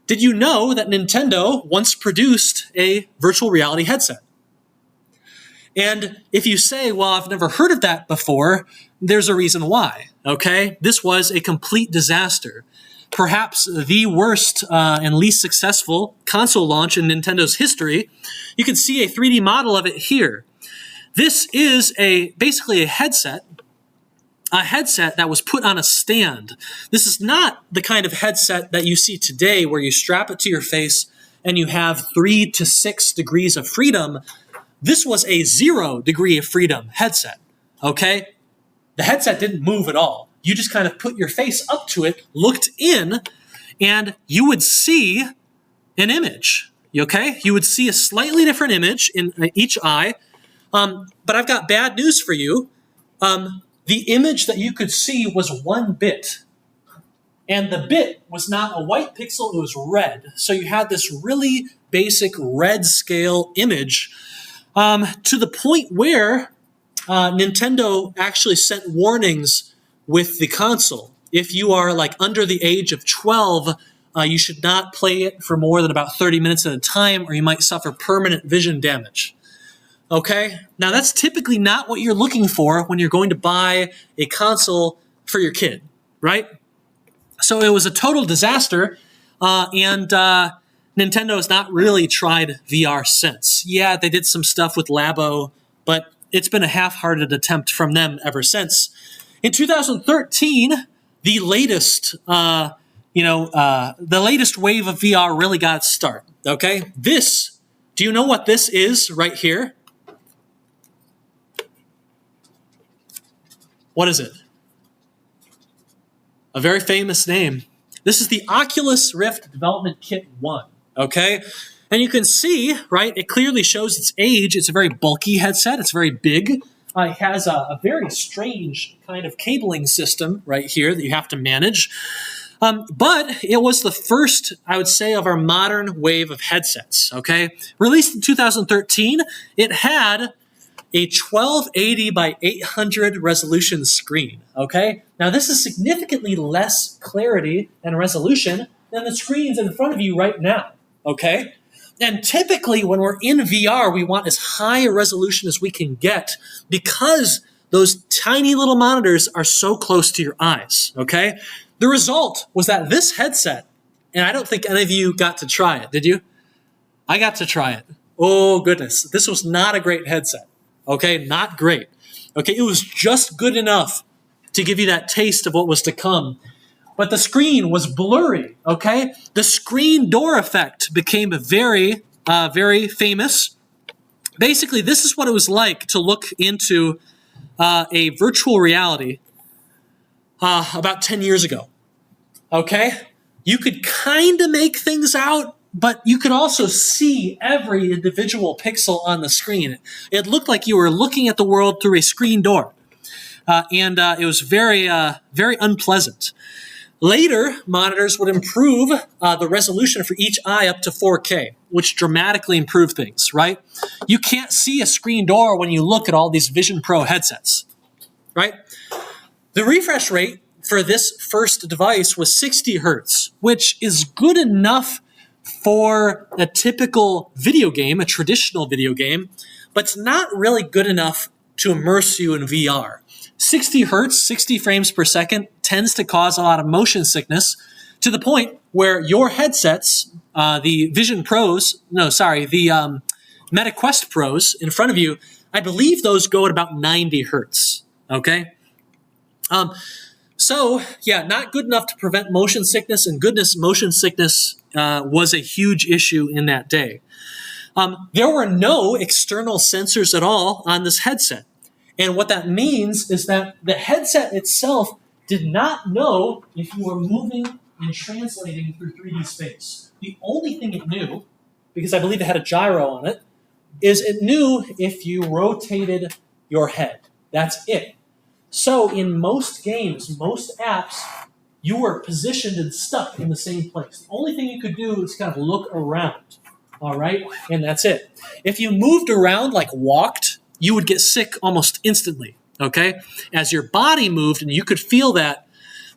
Did you know that Nintendo once produced a virtual reality headset? And if you say, well, I've never heard of that before, there's a reason why, okay? This was a complete disaster. Perhaps the worst and least successful console launch in Nintendo's history. You can see a 3D model of it here. This is basically a headset that was put on a stand. This is not the kind of headset that you see today where you strap it to your face and you have 3 to 6 degrees of freedom. This was a 0 degree of freedom headset, okay? The headset didn't move at all. You just kind of put your face up to it, looked in, and you would see an image, okay? You would see a slightly different image in each eye, but I've got bad news for you. The image that you could see was 1 bit, and the bit was not a white pixel, it was red. So you had this really basic red scale image to the point where Nintendo actually sent warnings with the console. If you are like under the age of 12, you should not play it for more than about 30 minutes at a time, or you might suffer permanent vision damage. Okay? Now that's typically not what you're looking for when you're going to buy a console for your kid, right? So it was a total disaster, and Nintendo has not really tried VR since. Yeah, they did some stuff with Labo, but it's been a half-hearted attempt from them ever since. In 2013, the latest wave of VR really got its start. Okay, do you know what this is right here? What is it? A very famous name. This is the Oculus Rift Development Kit 1. Okay, and you can see, right, it clearly shows its age. It's a very bulky headset. It's very big. It has a very strange kind of cabling system right here that you have to manage. But it was the first, I would say, of our modern wave of headsets, okay? Released in 2013, it had a 1280 by 800 resolution screen, okay? Now this is significantly less clarity and resolution than the screens in front of you right now, okay? And typically when we're in VR, we want as high a resolution as we can get because those tiny little monitors are so close to your eyes, okay? The result was that this headset, and I don't think any of you got to try it, did you? I got to try it. Oh goodness, this was not a great headset. Okay, not great. Okay, it was just good enough to give you that taste of what was to come. But the screen was blurry, okay? The screen door effect became very, very famous. Basically, this is what it was like to look into a virtual reality about 10 years ago, okay? You could kind of make things out, but you could also see every individual pixel on the screen. It looked like you were looking at the world through a screen door. And it was very, very unpleasant. Later, monitors would improve the resolution for each eye up to 4K, which dramatically improved things, right? You can't see a screen door when you look at all these Vision Pro headsets, right? The refresh rate for this first device was 60 hertz, which is good enough for a typical video game, a traditional video game, but it's not really good enough to immerse you in VR. 60 hertz, 60 frames per second, tends to cause a lot of motion sickness to the point where your headsets, the Vision Pros, the Meta Quest Pros in front of you, I believe those go at about 90 hertz, okay? So, yeah, not good enough to prevent motion sickness, and goodness, motion sickness was a huge issue in that day. There were no external sensors at all on this headset. And what that means is that the headset itself did not know if you were moving and translating through 3D space. The only thing it knew, because I believe it had a gyro on it, is it knew if you rotated your head. That's it. So in most games, most apps, you were positioned and stuck in the same place. The only thing you could do is kind of look around, all right? And that's it. If you moved around, like walked, you would get sick almost instantly, okay? As your body moved, and you could feel that,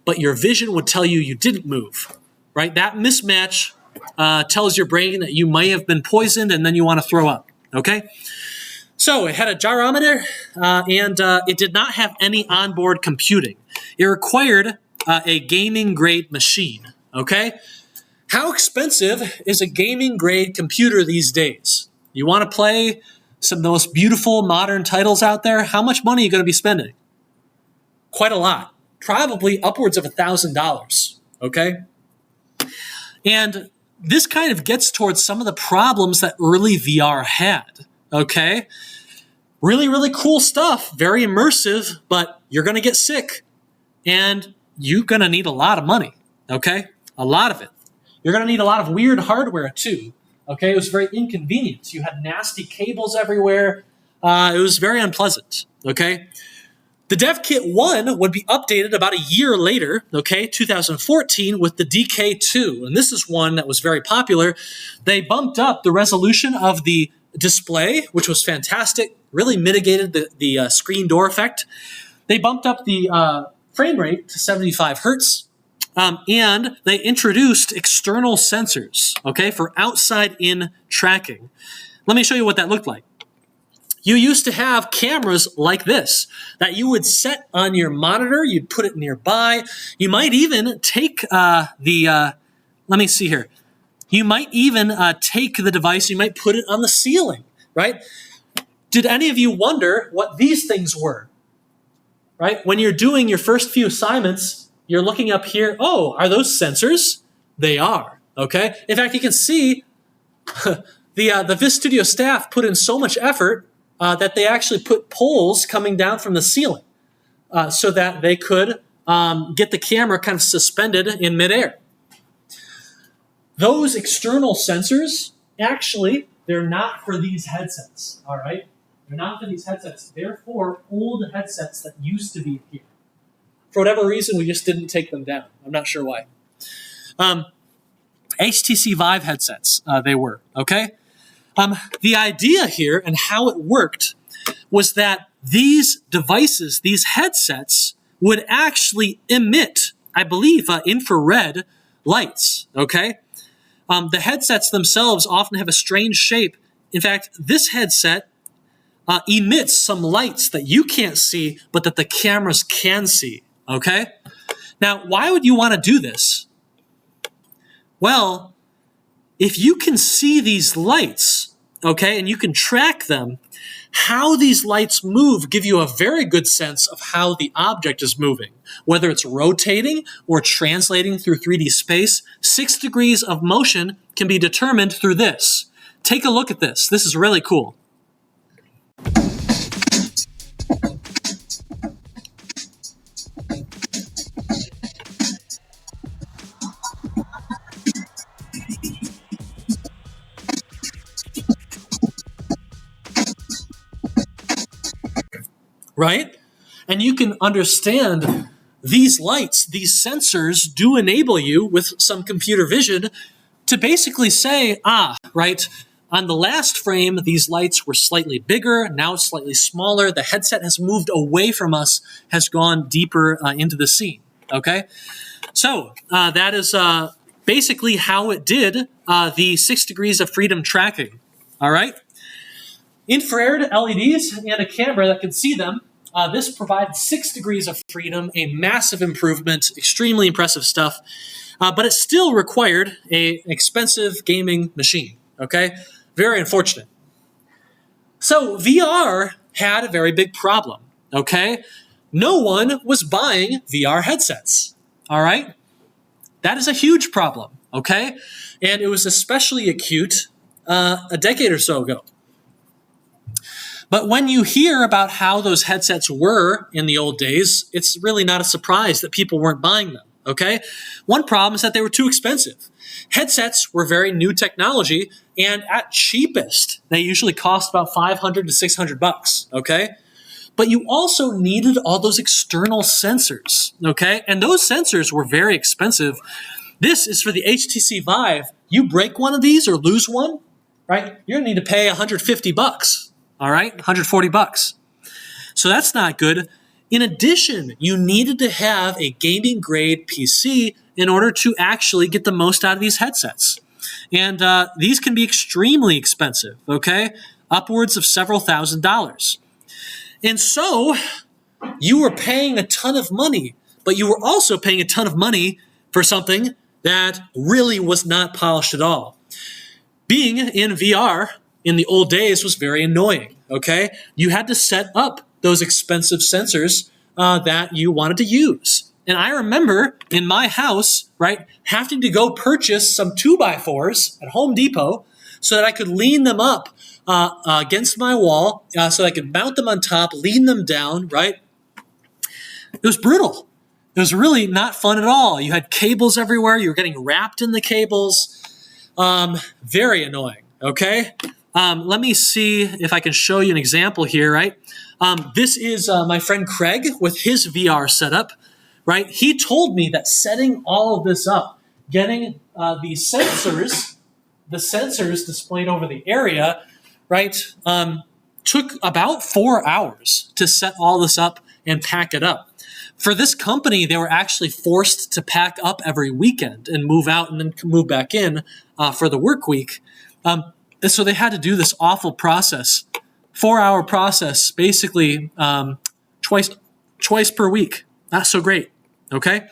but your vision would tell you you didn't move, right? That mismatch tells your brain that you might have been poisoned and then you want to throw up, okay? So it had a gyrometer, and it did not have any onboard computing. It required a gaming-grade machine, okay? How expensive is a gaming-grade computer these days? You want to play some of the most beautiful modern titles out there? How much money are you going to be spending? Quite a lot. Probably upwards of $1,000, okay? And this kind of gets towards some of the problems that early VR had, okay? Really, really cool stuff, very immersive, but you're going to get sick, and you're going to need a lot of money, okay? A lot of it. You're going to need a lot of weird hardware, too, okay? It was very inconvenient. You had nasty cables everywhere. It was very unpleasant, okay? The Dev Kit 1 would be updated about a year later, okay, 2014, with the DK2, and this is one that was very popular. They bumped up the resolution of the display, which was fantastic, really mitigated the screen door effect. They bumped up the frame rate to 75 hertz, and they introduced external sensors, okay, for outside-in tracking. Let me show you what that looked like. You used to have cameras like this that you would set on your monitor. You'd put it nearby. You might even take let me see here. You might even take the device, you might put it on the ceiling, right? Did any of you wonder what these things were, right? When you're doing your first few assignments, you're looking up here. Oh, are those sensors? They are, okay? In fact, you can see the Vis Studio staff put in so much effort that they actually put poles coming down from the ceiling so that they could get the camera kind of suspended in midair. Those external sensors, actually, they're not for these headsets, all right? They're not for these headsets. They're for old headsets that used to be here. For whatever reason, we just didn't take them down. I'm not sure why. HTC Vive headsets, they were, okay? The idea here and how it worked was that these devices, these headsets, would actually emit, I believe, infrared lights, okay? The headsets themselves often have a strange shape. In fact, this headset emits some lights that you can't see, but that the cameras can see, okay? Now, why would you want to do this? Well, if you can see these lights, okay, and you can track them, how these lights move give you a very good sense of how the object is moving. Whether it's rotating or translating through 3D space, 6 degrees of motion can be determined through this. Take a look at this. This is really cool. Right? And you can understand these lights, these sensors do enable you with some computer vision to basically say, right, on the last frame, these lights were slightly bigger, now it's slightly smaller. The headset has moved away from us, has gone deeper into the scene, okay? So that is basically how it did the 6 degrees of freedom tracking, all right? Infrared LEDs and a camera that can see them. This provides 6 degrees of freedom, a massive improvement, extremely impressive stuff. But it still required an expensive gaming machine, okay? Very unfortunate. So VR had a very big problem, okay? No one was buying VR headsets, all right? That is a huge problem, okay? And it was especially acute a decade or so ago. But when you hear about how those headsets were in the old days, it's really not a surprise that people weren't buying them, okay? One problem is that they were too expensive. Headsets were very new technology, and at cheapest, they usually cost about $500 to $600, okay? But you also needed all those external sensors, okay? And those sensors were very expensive. This is for the HTC Vive. You break one of these or lose one, right? You're gonna need to pay $150. All right, $140. So that's not good. In addition, you needed to have a gaming grade PC in order to actually get the most out of these headsets. And these can be extremely expensive, okay? Upwards of several $1,000s. And so you were paying a ton of money, but you were also paying a ton of money for something that really was not polished at all. Being in VR in the old days was very annoying, okay? You had to set up those expensive sensors that you wanted to use. And I remember in my house, right, having to go purchase some 2x4s at Home Depot so that I could lean them up against my wall so I could mount them on top, lean them down, right? It was brutal. It was really not fun at all. You had cables everywhere. You were getting wrapped in the cables. Very annoying, okay? Let me see if I can show you an example here, right? This is my friend Craig with his VR setup, right? He told me that setting all of this up, getting the sensors displayed over the area, right, took about 4 hours to set all this up and pack it up. For this company, they were actually forced to pack up every weekend and move out and then move back in for the work week. And so they had to do this awful process, 4-hour process, basically twice per week. Not so great, okay?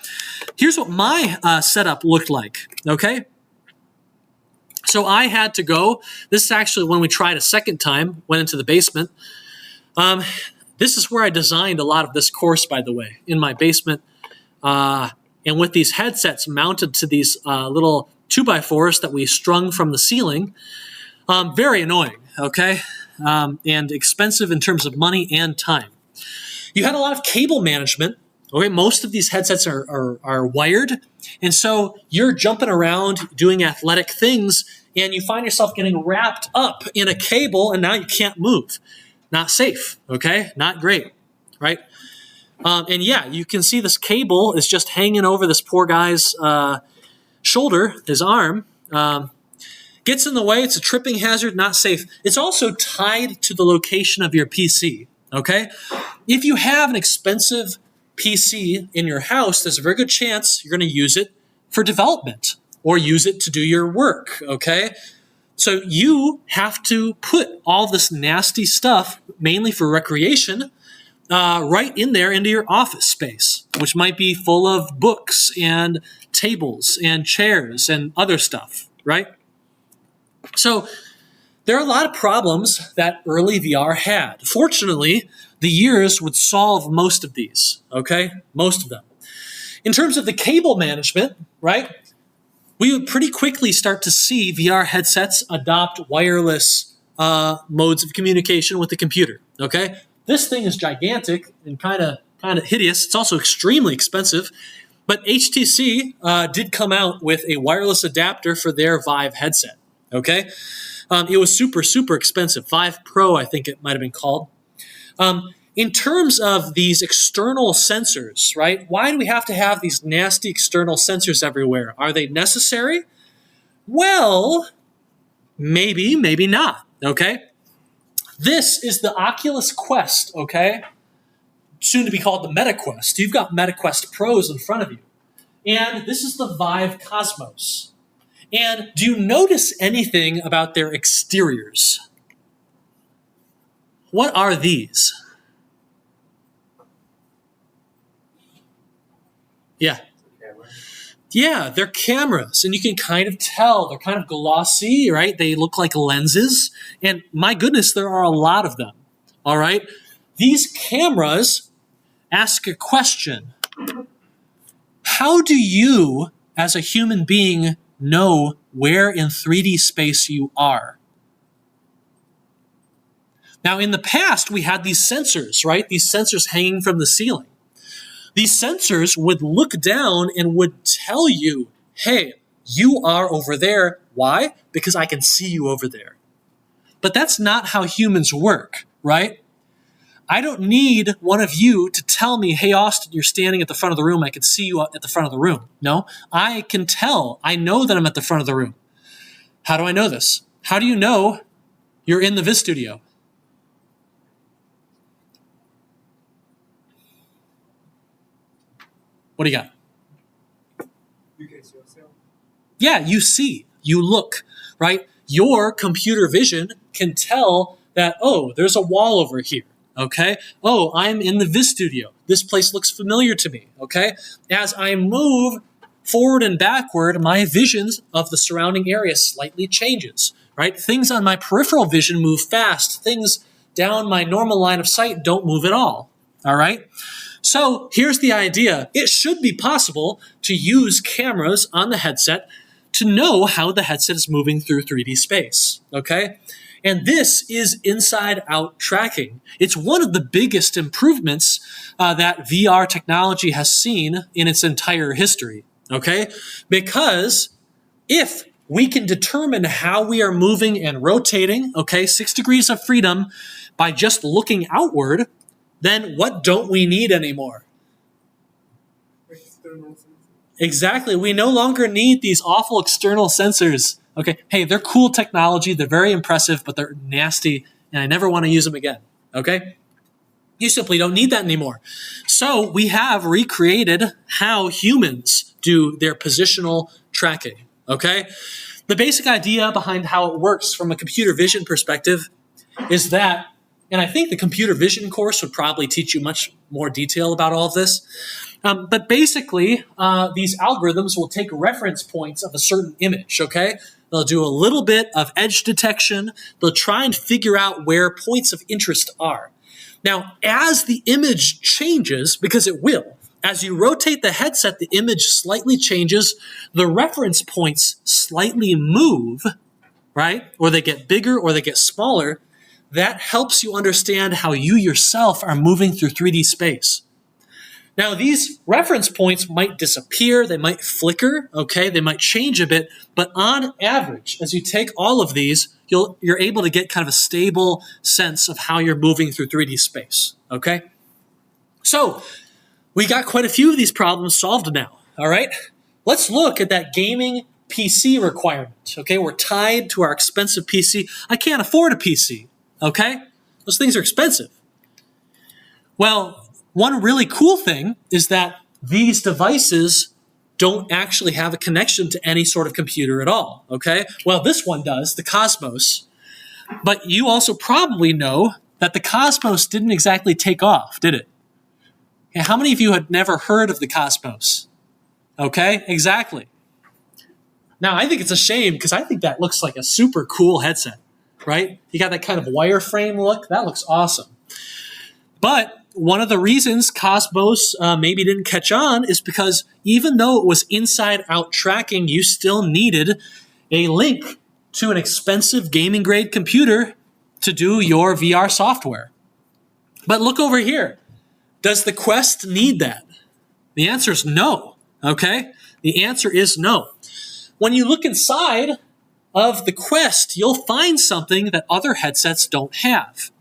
Here's what my setup looked like, okay? So I had to go, this is actually when we tried a second time, went into the basement. This is where I designed a lot of this course, by the way, in my basement. And with these headsets mounted to these little 2x4s that we strung from the ceiling. Very annoying, okay? And expensive in terms of money and time. You had a lot of cable management. Okay, most of these headsets are wired. And so you're jumping around doing athletic things and you find yourself getting wrapped up in a cable and now you can't move. Not safe, okay? Not great, right? And yeah, you can see this cable is just hanging over this poor guy's shoulder, his arm. Gets in the way, it's a tripping hazard, not safe. It's also tied to the location of your PC, okay? If you have an expensive PC in your house, there's a very good chance you're going to use it for development or use it to do your work, okay? So you have to put all this nasty stuff, mainly for recreation, right in there into your office space, which might be full of books and tables and chairs and other stuff, right? So there are a lot of problems that early VR had. Fortunately, the years would solve most of these, okay? Most of them. In terms of the cable management, right, we would pretty quickly start to see VR headsets adopt wireless modes of communication with the computer, okay? This thing is gigantic and kind of hideous. It's also extremely expensive. But HTC did come out with a wireless adapter for their Vive headset, okay? It was super, super expensive. Vive Pro, I think it might have been called. In terms of these external sensors, right? Why do we have to have these nasty external sensors everywhere? Are they necessary? Well, maybe, maybe not, okay? This is the Oculus Quest, okay? Soon to be called the Meta Quest. You've got Meta Quest Pros in front of you. And this is the Vive Cosmos. And do you notice anything about their exteriors? What are these? Yeah. Yeah, they're cameras, and you can kind of tell. They're kind of glossy, right? They look like lenses, and my goodness, there are a lot of them, all right? These cameras ask a question. How do you, as a human being, know where in 3D space you are? Now, in the past, we had these sensors, right? These sensors hanging from the ceiling. These sensors would look down and would tell you, hey, you are over there. Why? Because I can see you over there. But that's not how humans work, right? I don't need one of you to tell me, hey, Austin, you're standing at the front of the room. I can see you at the front of the room. No, I can tell. I know that I'm at the front of the room. How do I know this? How do you know you're in the Viz Studio? What do you got? Yeah, you see, you look, right? Your computer vision can tell that, oh, there's a wall over here, okay? Oh, I'm in the Viz Studio. This place looks familiar to me, okay? As I move forward and backward, my vision of the surrounding area slightly changes, right? Things on my peripheral vision move fast. Things down my normal line of sight don't move at all right? So here's the idea. It should be possible to use cameras on the headset to know how the headset is moving through 3D space, okay? And this is inside-out tracking. It's one of the biggest improvements that VR technology has seen in its entire history, okay? Because if we can determine how we are moving and rotating, okay, 6 degrees of freedom by just looking outward, then what don't we need anymore? Exactly. We no longer need these awful external sensors. Okay, hey, they're cool technology. They're very impressive, but they're nasty, and I never want to use them again. Okay? You simply don't need that anymore. So we have recreated how humans do their positional tracking. Okay? The basic idea behind how it works from a computer vision perspective is that, and I think the computer vision course would probably teach you much more detail about all of this, but basically, these algorithms will take reference points of a certain image, okay? They'll do a little bit of edge detection. They'll try and figure out where points of interest are. Now, as the image changes, because it will, as you rotate the headset, the image slightly changes, the reference points slightly move, right? Or they get bigger or they get smaller. That helps you understand how you yourself are moving through 3D space. Now, these reference points might disappear, they might flicker, okay, they might change a bit, but on average, as you take all of these, you're able to get kind of a stable sense of how you're moving through 3D space, okay? So, we got quite a few of these problems solved now, all right? Let's look at that gaming PC requirement, okay? We're tied to our expensive PC. I can't afford a PC, okay? Those things are expensive. Well, one really cool thing is that these devices don't actually have a connection to any sort of computer at all, okay? Well, this one does, the Cosmos. But you also probably know that the Cosmos didn't exactly take off, did it? Okay, how many of you had never heard of the Cosmos? Okay, exactly. Now, I think it's a shame because I think that looks like a super cool headset, right? You got that kind of wireframe look. That looks awesome. But one of the reasons Cosmos maybe didn't catch on is because even though it was inside-out tracking, you still needed a link to an expensive gaming-grade computer to do your VR software. But look over here. Does the Quest need that? The answer is no, okay? The answer is no. When you look inside of the Quest, you'll find something that other headsets don't have.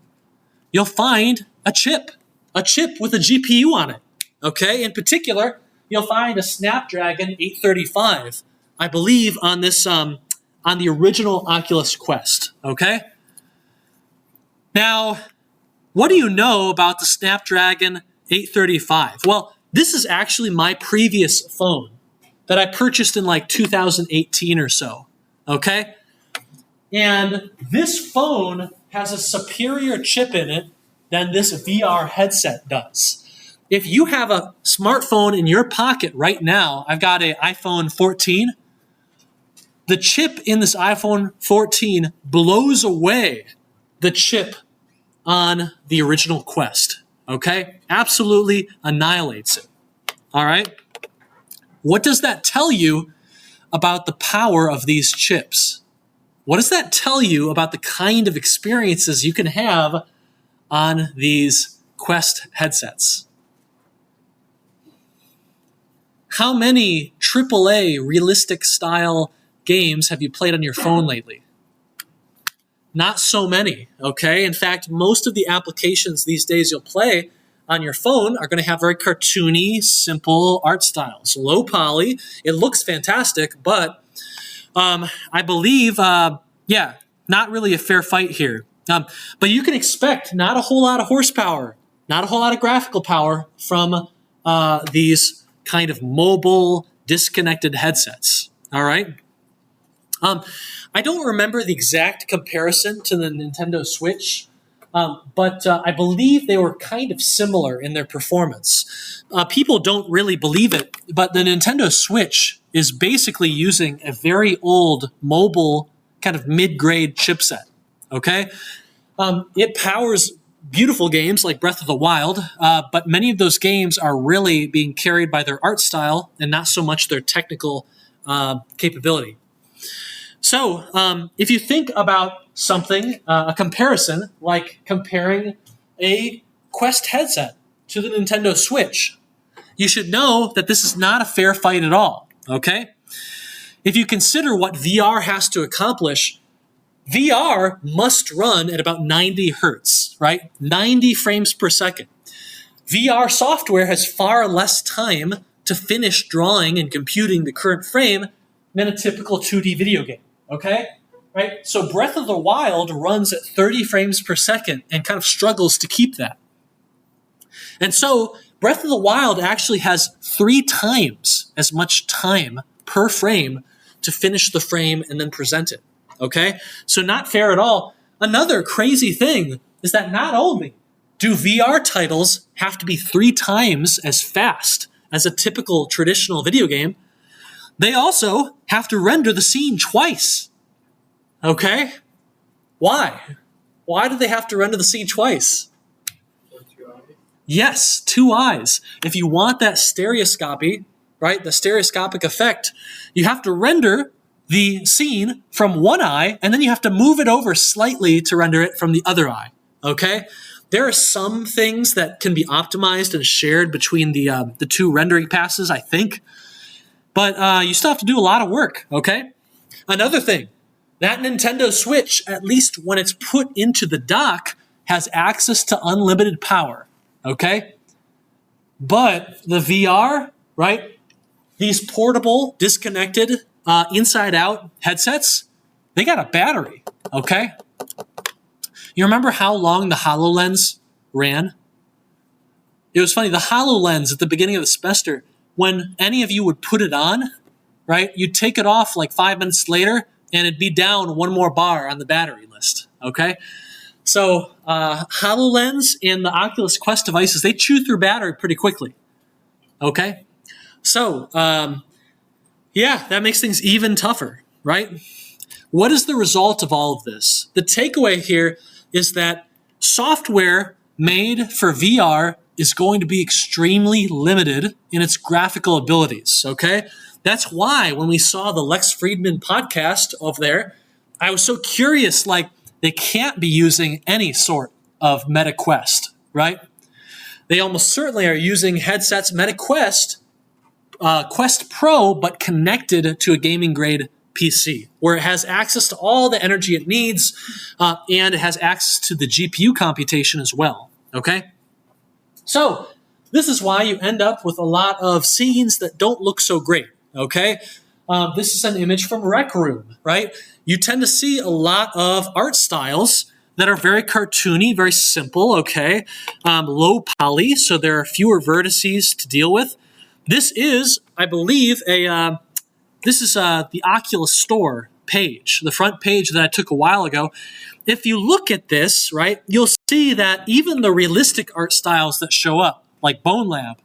You'll find a chip with a GPU on it, okay? In particular, you'll find a Snapdragon 835, I believe, on this on the original Oculus Quest, okay? Now, what do you know about the Snapdragon 835? Well, this is actually my previous phone that I purchased in like 2018 or so, okay? And this phone has a superior chip in it than this VR headset does. If you have a smartphone in your pocket right now, I've got an iPhone 14. The chip in this iPhone 14 blows away the chip on the original Quest, okay? Absolutely annihilates it, all right? What does that tell you about the power of these chips? What does that tell you about the kind of experiences you can have on these Quest headsets? How many AAA realistic style games have you played on your phone lately? Not so many, okay? In fact, most of the applications these days you'll play on your phone are going to have very cartoony, simple art styles. Low poly, it looks fantastic, but I believe, not really a fair fight here. But you can expect not a whole lot of horsepower, not a whole lot of graphical power from these kind of mobile, disconnected headsets, all right? I don't remember the exact comparison to the Nintendo Switch, but I believe they were kind of similar in their performance. People don't really believe it, but the Nintendo Switch is basically using a very old mobile kind of mid-grade chipset, okay? It powers beautiful games like Breath of the Wild, but many of those games are really being carried by their art style and not so much their technical capability. So if you think about something, a comparison, like comparing a Quest headset to the Nintendo Switch, you should know that this is not a fair fight at all, okay? If you consider what VR has to accomplish, VR must run at about 90 hertz, right? 90 frames per second. VR software has far less time to finish drawing and computing the current frame than a typical 2D video game, okay? Right? So Breath of the Wild runs at 30 frames per second and kind of struggles to keep that. And so Breath of the Wild actually has 3 times as much time per frame to finish the frame and then present it. Okay? So not fair at all. Another crazy thing is that not only do VR titles have to be 3 times as fast as a typical traditional video game, they also have to render the scene twice. Okay? Why? Why do they have to render the scene twice? Yes, 2 eyes. If you want that stereoscopy, right, the stereoscopic effect, you have to render the scene from one eye, and then you have to move it over slightly to render it from the other eye, okay? There are some things that can be optimized and shared between the 2 rendering passes, I think, but you still have to do a lot of work, okay? Another thing, that Nintendo Switch, at least when it's put into the dock, has access to unlimited power, okay? But the VR, right, these portable, disconnected inside-out headsets, they got a battery, okay? You remember how long the HoloLens ran? It was funny, the HoloLens at the beginning of the semester, when any of you would put it on, right, you'd take it off like 5 minutes later, and it'd be down one more bar on the battery list, okay? So HoloLens and the Oculus Quest devices, they chew through battery pretty quickly, okay? So, yeah, that makes things even tougher, right? What is the result of all of this? The takeaway here is that software made for VR is going to be extremely limited in its graphical abilities, okay? That's why when we saw the Lex Friedman podcast over there, I was so curious, like, they can't be using any sort of Meta Quest, right? They almost certainly are using headsets Meta Quest, Quest Pro, but connected to a gaming grade PC, where it has access to all the energy it needs, and it has access to the GPU computation as well, okay? So this is why you end up with a lot of scenes that don't look so great, okay? This is an image from Rec Room, right? You tend to see a lot of art styles that are very cartoony, very simple, okay? Low poly, so there are fewer vertices to deal with. This is, I believe, the Oculus Store page, the front page that I took a while ago. If you look at this, right, you'll see that even the realistic art styles that show up, like Bone Lab,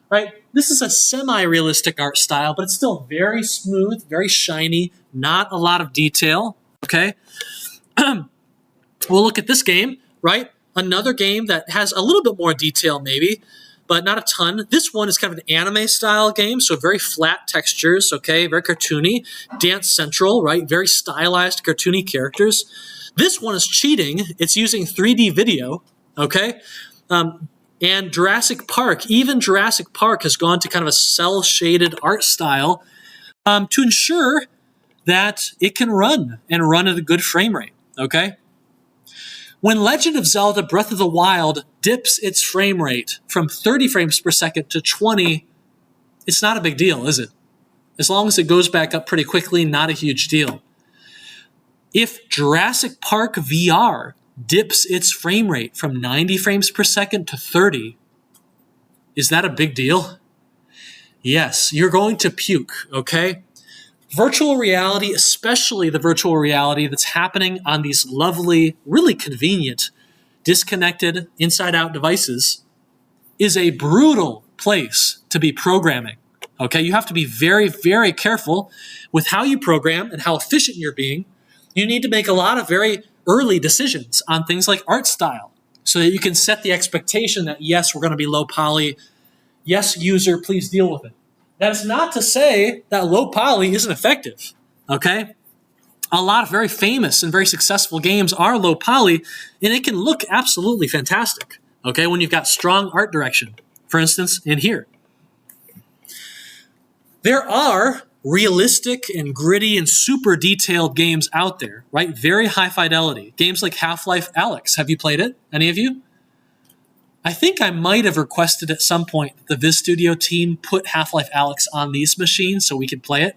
right, this is a semi-realistic art style, but it's still very smooth, very shiny, not a lot of detail, okay? We'll look at this game, right? Another game that has a little bit more detail maybe, but not a ton. This one is kind of an anime-style game, so very flat textures, okay, very cartoony. Dance Central, right, very stylized, cartoony characters. This one is cheating. It's using 3D video, okay? And Jurassic Park, even Jurassic Park has gone to kind of a cel-shaded art style to ensure that it can run and run at a good frame rate, okay? When Legend of Zelda Breath of the Wild dips its frame rate from 30 frames per second to 20, it's not a big deal, is it? As long as it goes back up pretty quickly, not a huge deal. If Jurassic Park VR dips its frame rate from 90 frames per second to 30, is that a big deal? Yes, you're going to puke, okay? Virtual reality, especially the virtual reality that's happening on these lovely, really convenient, disconnected, inside-out devices, is a brutal place to be programming, okay? You have to be very, very careful with how you program and how efficient you're being. You need to make a lot of very early decisions on things like art style so that you can set the expectation that, yes, we're going to be low poly. Yes, user, please deal with it. That is not to say that low poly isn't effective, okay? A lot of very famous and very successful games are low poly, and it can look absolutely fantastic, okay, when you've got strong art direction. For instance, in here. There are realistic and gritty and super detailed games out there, right? Very high fidelity. Games like Half-Life Alyx. Have you played it? Any of you? I think I might have requested at some point that the Viz Studio team put Half-Life Alyx on these machines so we could play it,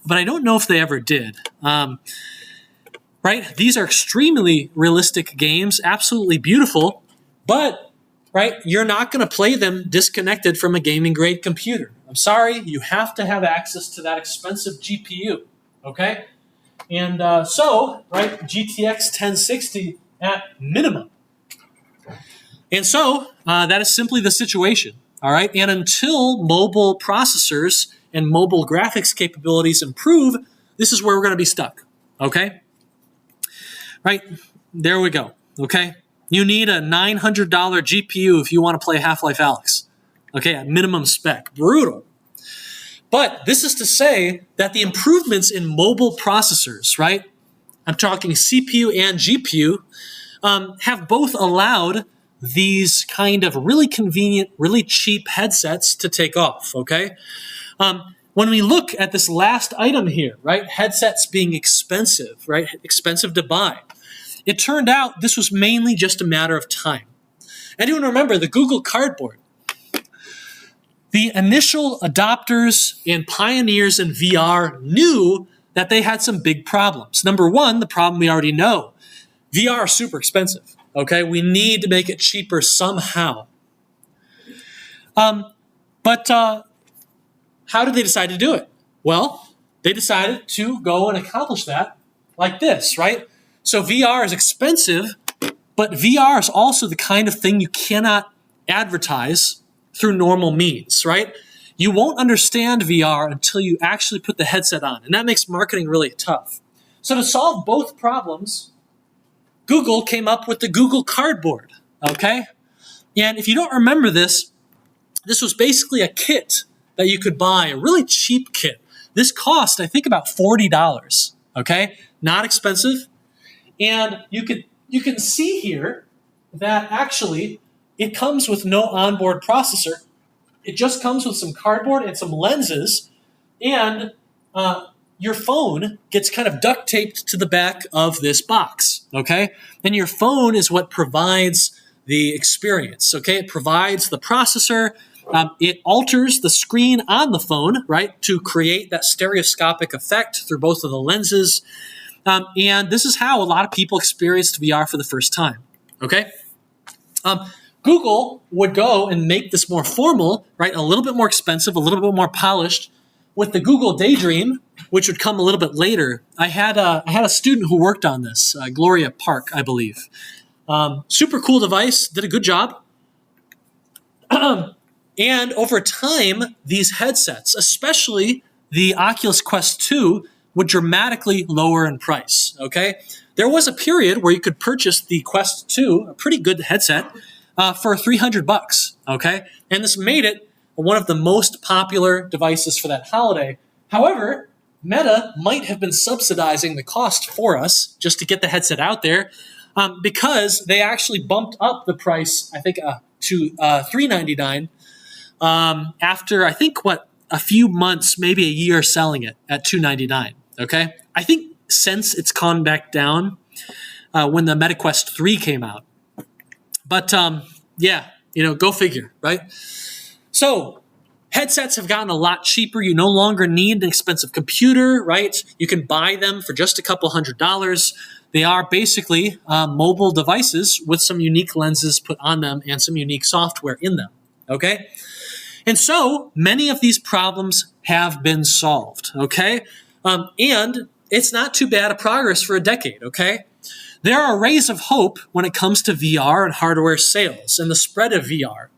but I don't know if they ever did. Right? These are extremely realistic games, absolutely beautiful, but right, you're not going to play them disconnected from a gaming-grade computer. I'm sorry, you have to have access to that expensive GPU, okay? And right, GTX 1060 at minimum. And so that is simply the situation, all right? And until mobile processors and mobile graphics capabilities improve, this is where we're going to be stuck, okay? Right, there we go, okay? You need a $900 GPU if you want to play Half-Life Alyx, okay, at minimum spec. Brutal. But this is to say that the improvements in mobile processors, right? I'm talking CPU and GPU, have both allowed these kind of really convenient, really cheap headsets to take off, okay? When we look at this last item here, right, headsets being expensive, right, expensive to buy, it turned out this was mainly just a matter of time. Anyone remember the Google Cardboard? the initial adopters and pioneers in VR knew that they had some big problems. Number one, the problem we already know. VR is super expensive, okay? We need to make it cheaper somehow. But how did they decide to do it? Well, they decided to go and accomplish that like this, right? So VR is expensive, but VR is also the kind of thing you cannot advertise through normal means, right? You won't understand VR until you actually put the headset on, and that makes marketing really tough. So to solve both problems, Google came up with the Google Cardboard, okay? And if you don't remember this, this was basically a kit that you could buy, a really cheap kit. This cost, I think, about $40, okay? Not expensive. And you can see here that actually it comes with no onboard processor. It just comes with some cardboard and some lenses, and your phone gets kind of duct taped to the back of this box, okay? And your phone is what provides the experience, okay? It provides the processor. It alters the screen on the phone, right, to create that stereoscopic effect through both of the lenses. And this is how a lot of people experienced VR for the first time, okay? Google would go and make this more formal, right, a little bit more expensive, a little bit more polished, with the Google Daydream, which would come a little bit later. I had a student who worked on this, Gloria Park, I believe. Super cool device, did a good job. And over time, these headsets, especially the Oculus Quest 2, would dramatically lower in price, okay? There was a period where you could purchase the Quest 2, a pretty good headset, for $300, okay? And this made it one of the most popular devices for that holiday. However, Meta might have been subsidizing the cost for us just to get the headset out there, because they actually bumped up the price, I think, to $399 after, I think, a few months, maybe a year selling it at $299, okay? I think since it's gone back down when the Meta Quest 3 came out. But, yeah, go figure, right? So headsets have gotten a lot cheaper. You no longer need an expensive computer, right? You can buy them for just a couple $100. They are basically mobile devices with some unique lenses put on them and some unique software in them, okay? And so many of these problems have been solved, okay? And it's not too bad a progress for a decade, okay? There are rays of hope when it comes to VR and hardware sales and the spread of VR.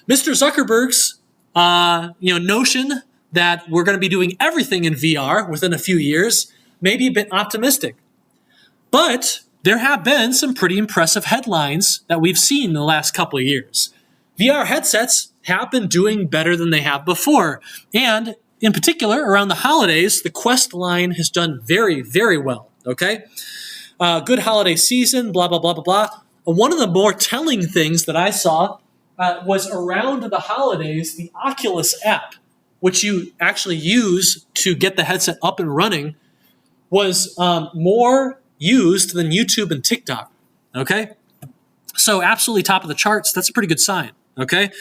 Mr. Zuckerberg's notion that we're going to be doing everything in VR within a few years may be a bit optimistic. But there have been some pretty impressive headlines that we've seen in the last couple of years. VR headsets have been doing better than they have before. And in particular, around the holidays, the Quest line has done very, very well, okay? Good holiday season, blah, blah, blah, blah, blah. One of the more telling things that I saw was around the holidays, the Oculus app, which you actually use to get the headset up and running, was more used than YouTube and TikTok, okay? So absolutely top of the charts. That's a pretty good sign, okay?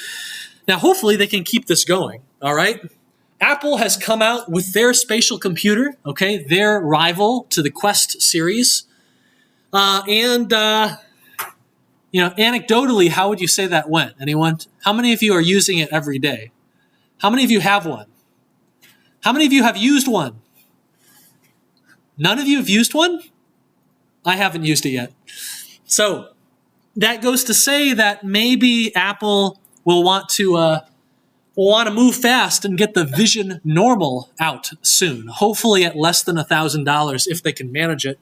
Now, hopefully they can keep this going, all right? Apple has come out with their spatial computer, okay, their rival to the Quest series. Anecdotally, how would you say that went? Anyone? How many of you are using it every day? How many of you have one? How many of you have used one? None of you have used one? I haven't used it yet. So that goes to say that maybe Apple will want to move fast and get the Vision Normal out soon, hopefully at less than $1,000 if they can manage it.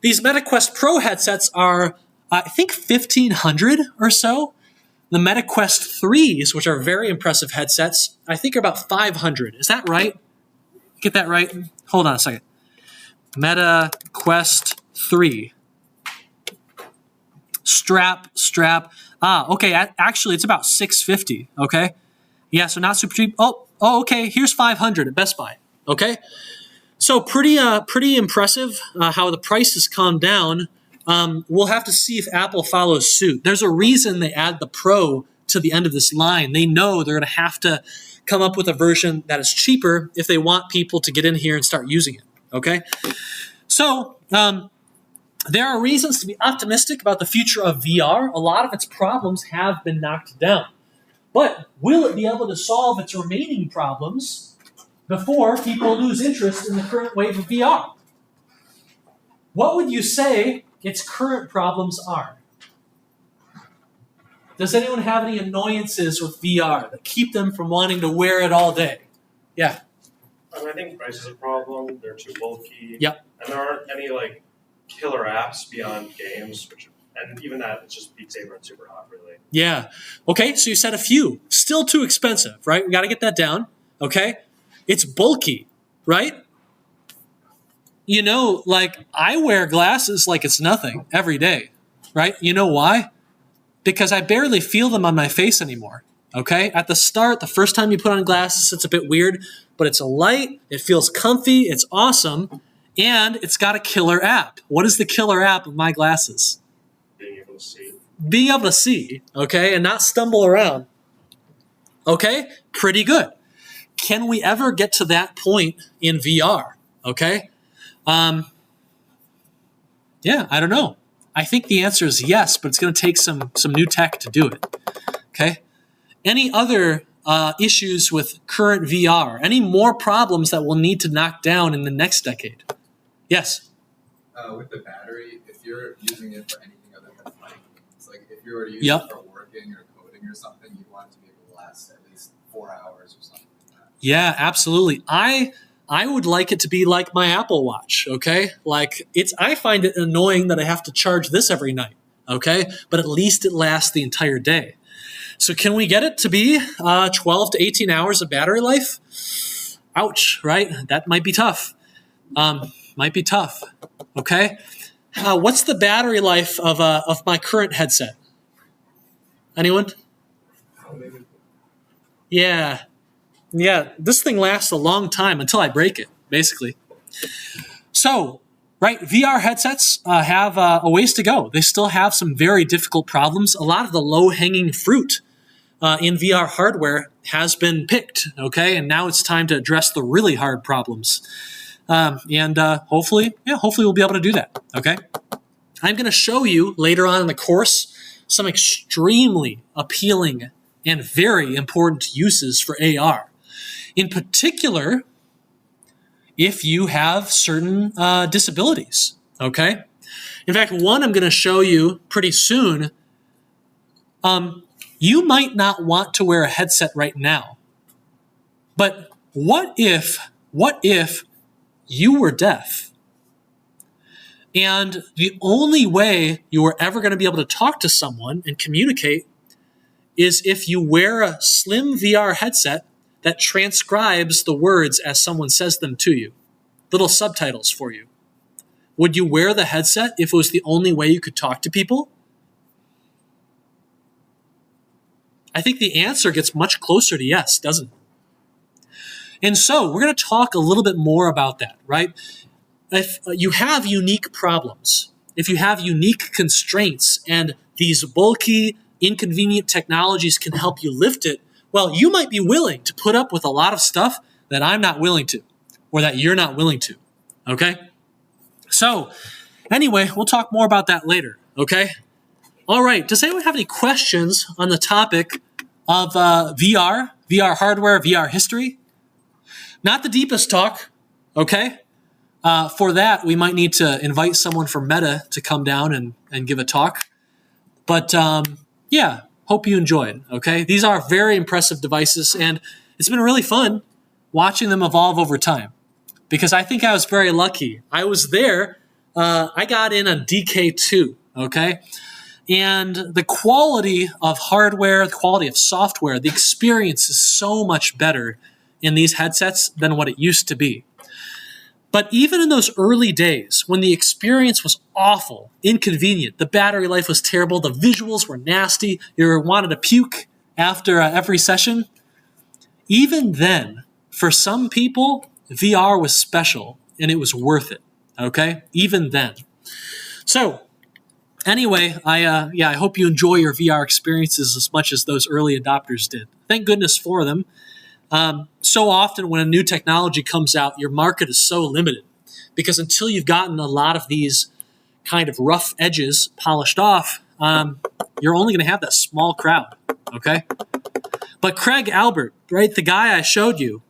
These MetaQuest Pro headsets are, I think, $1,500 or so. The MetaQuest 3s, which are very impressive headsets, I think are about $500. Is that right? Get that right? Hold on a second. MetaQuest 3. Strap. Okay, actually, it's about $650, okay? Yeah, so not super cheap. Oh, okay, here's $500 at Best Buy, okay? So pretty impressive how the price has come down. We'll have to see if Apple follows suit. There's a reason they add the Pro to the end of this line. They know they're going to have to come up with a version that is cheaper if they want people to get in here and start using it. Okay? So, there are reasons to be optimistic about the future of VR. A lot of its problems have been knocked down. But will it be able to solve its remaining problems before people lose interest in the current wave of VR? What would you say its current problems are? Does anyone have any annoyances with VR that keep them from wanting to wear it all day? Yeah. I think price is a problem. They're too bulky. Yep. And there aren't any like killer apps beyond games, and even that, it's just Beat Saber and Super Hot, really. Yeah. Okay, so you said a few. Still too expensive, right? We got to get that down. Okay? It's bulky, right? You know, like I wear glasses like it's nothing every day, right? You know why? Because I barely feel them on my face anymore. Okay? At the start, the first time you put on glasses, it's a bit weird, but it's a light, it feels comfy, it's awesome, and it's got a killer app. What is the killer app of my glasses? Being able to see. Being able to see, okay, and not stumble around. Okay? Pretty good. Can we ever get to that point in VR? Okay? Yeah, I don't know. I think the answer is yes, but it's going to take some new tech to do it. Okay? Any other issues with current VR? Any more problems that we'll need to knock down in the next decade? Yes? With the battery, if you're using it for anything other than fun, it's like if you were to use it for working or coding or something, you'd want it to be able to last at least 4 hours or something like that. Yeah, absolutely. I would like it to be like my Apple Watch, okay? Like I find it annoying that I have to charge this every night, okay? But at least it lasts the entire day. So can we get it to be 12 to 18 hours of battery life? Ouch, right? That might be tough. Might be tough, okay? What's the battery life of my current headset? Anyone? Yeah, this thing lasts a long time until I break it, basically. So, right, VR headsets have a ways to go. They still have some very difficult problems. A lot of the low-hanging fruit in VR hardware has been picked, okay? And now it's time to address the really hard problems. And hopefully we'll be able to do that, okay? I'm going to show you later on in the course some extremely appealing and very important uses for AR. In particular, if you have certain disabilities, okay? In fact, one I'm going to show you pretty soon. You might not want to wear a headset right now, but what if you were deaf? And the only way you were ever going to be able to talk to someone and communicate is if you wear a slim VR headset that transcribes the words as someone says them to you. Little subtitles for you. Would you wear the headset if it was the only way you could talk to people? I think the answer gets much closer to yes, doesn't it? And so we're going to talk a little bit more about that, right? If you have unique problems, if you have unique constraints, and these bulky, inconvenient technologies can help you lift it, well, you might be willing to put up with a lot of stuff that I'm not willing to, or that you're not willing to, okay? So, anyway, we'll talk more about that later, okay? All right, does anyone have any questions on the topic of VR hardware, VR history? Not the deepest talk, okay? For that, we might need to invite someone from Meta to come down and give a talk. But yeah, hope you enjoyed, okay? These are very impressive devices, and it's been really fun watching them evolve over time, because I think I was very lucky. I was there, I got in on DK2, okay? And the quality of hardware, the quality of software, the experience is so much better in these headsets than what it used to be. But even in those early days, when the experience was awful, inconvenient, the battery life was terrible, the visuals were nasty, you wanted to puke after every session, even then, for some people, VR was special and it was worth it, okay? Even then. So, anyway, I hope you enjoy your VR experiences as much as those early adopters did. Thank goodness for them. So often when a new technology comes out, your market is so limited because until you've gotten a lot of these kind of rough edges polished off, you're only going to have that small crowd, okay? But Craig Albert, right, the guy I showed you,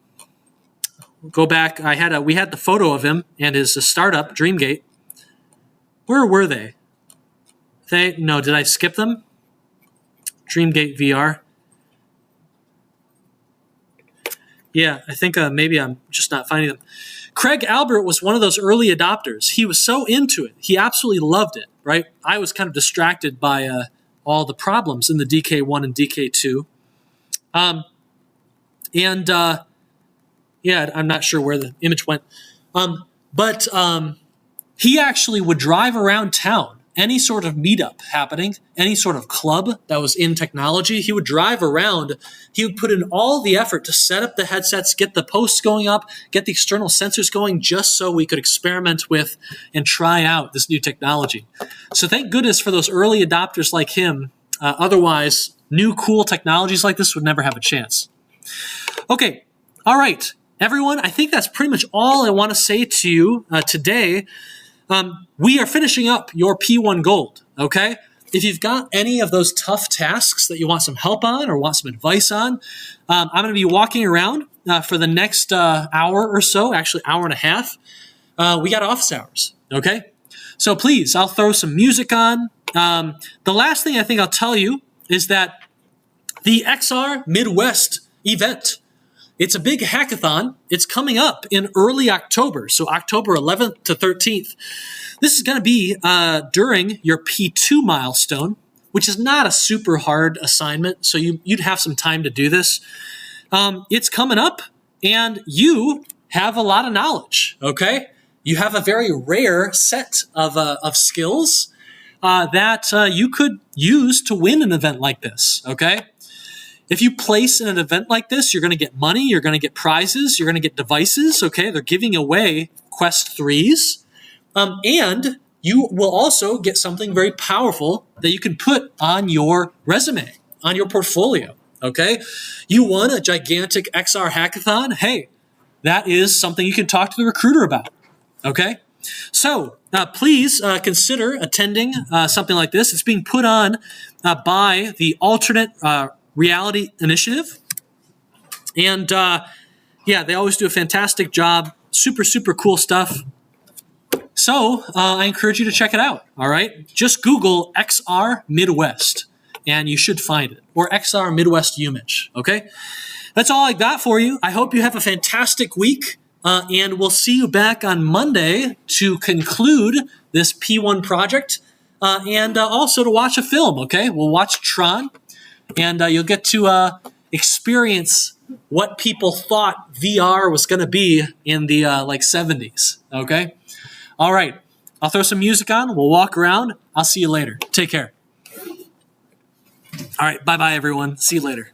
go back, we had the photo of him and his startup, Dreamgate. Where were they? No, did I skip them? Dreamgate VR. Yeah, I think maybe I'm just not finding them. Craig Albert was one of those early adopters. He was so into it. He absolutely loved it, right? I was kind of distracted by all the problems in the DK1 and DK2. Yeah, I'm not sure where the image went. But he actually would drive around town, any sort of meetup happening, any sort of club that was in technology. He would drive around. He would put in all the effort to set up the headsets, get the posts going up, get the external sensors going, just so we could experiment with and try out this new technology. So thank goodness for those early adopters like him. Otherwise, new cool technologies like this would never have a chance. Okay, all right. Everyone, I think that's pretty much all I want to say to you today. We are finishing up your P1 Gold, okay? If you've got any of those tough tasks that you want some help on or want some advice on, I'm going to be walking around for the next hour or so, actually hour and a half. We got office hours, okay? So please, I'll throw some music on. The last thing I think I'll tell you is that the XR Midwest event, it's a big hackathon. It's coming up in early October, so October 11th to 13th. This is going to be during your P2 milestone, which is not a super hard assignment, so you'd have some time to do this. It's coming up, and you have a lot of knowledge, okay? You have a very rare set of skills that you could use to win an event like this, okay? If you place in an event like this, you're going to get money, you're going to get prizes, you're going to get devices, okay? They're giving away Quest 3s. And you will also get something very powerful that you can put on your resume, on your portfolio, okay? You won a gigantic XR hackathon. Hey, that is something you can talk to the recruiter about, okay? So please consider attending something like this. It's being put on by the Alternate Reality Initiative. And yeah, they always do a fantastic job. Super, super cool stuff. So I encourage you to check it out, all right? Just Google XR Midwest, and you should find it, or XR Midwest UMich, okay? That's all I got for you. I hope you have a fantastic week, and we'll see you back on Monday to conclude this P1 project, and also to watch a film, okay? We'll watch Tron, and you'll get to experience what people thought VR was going to be in the 70s, okay? All right, I'll throw some music on. We'll walk around. I'll see you later. Take care. All right, bye-bye, everyone. See you later.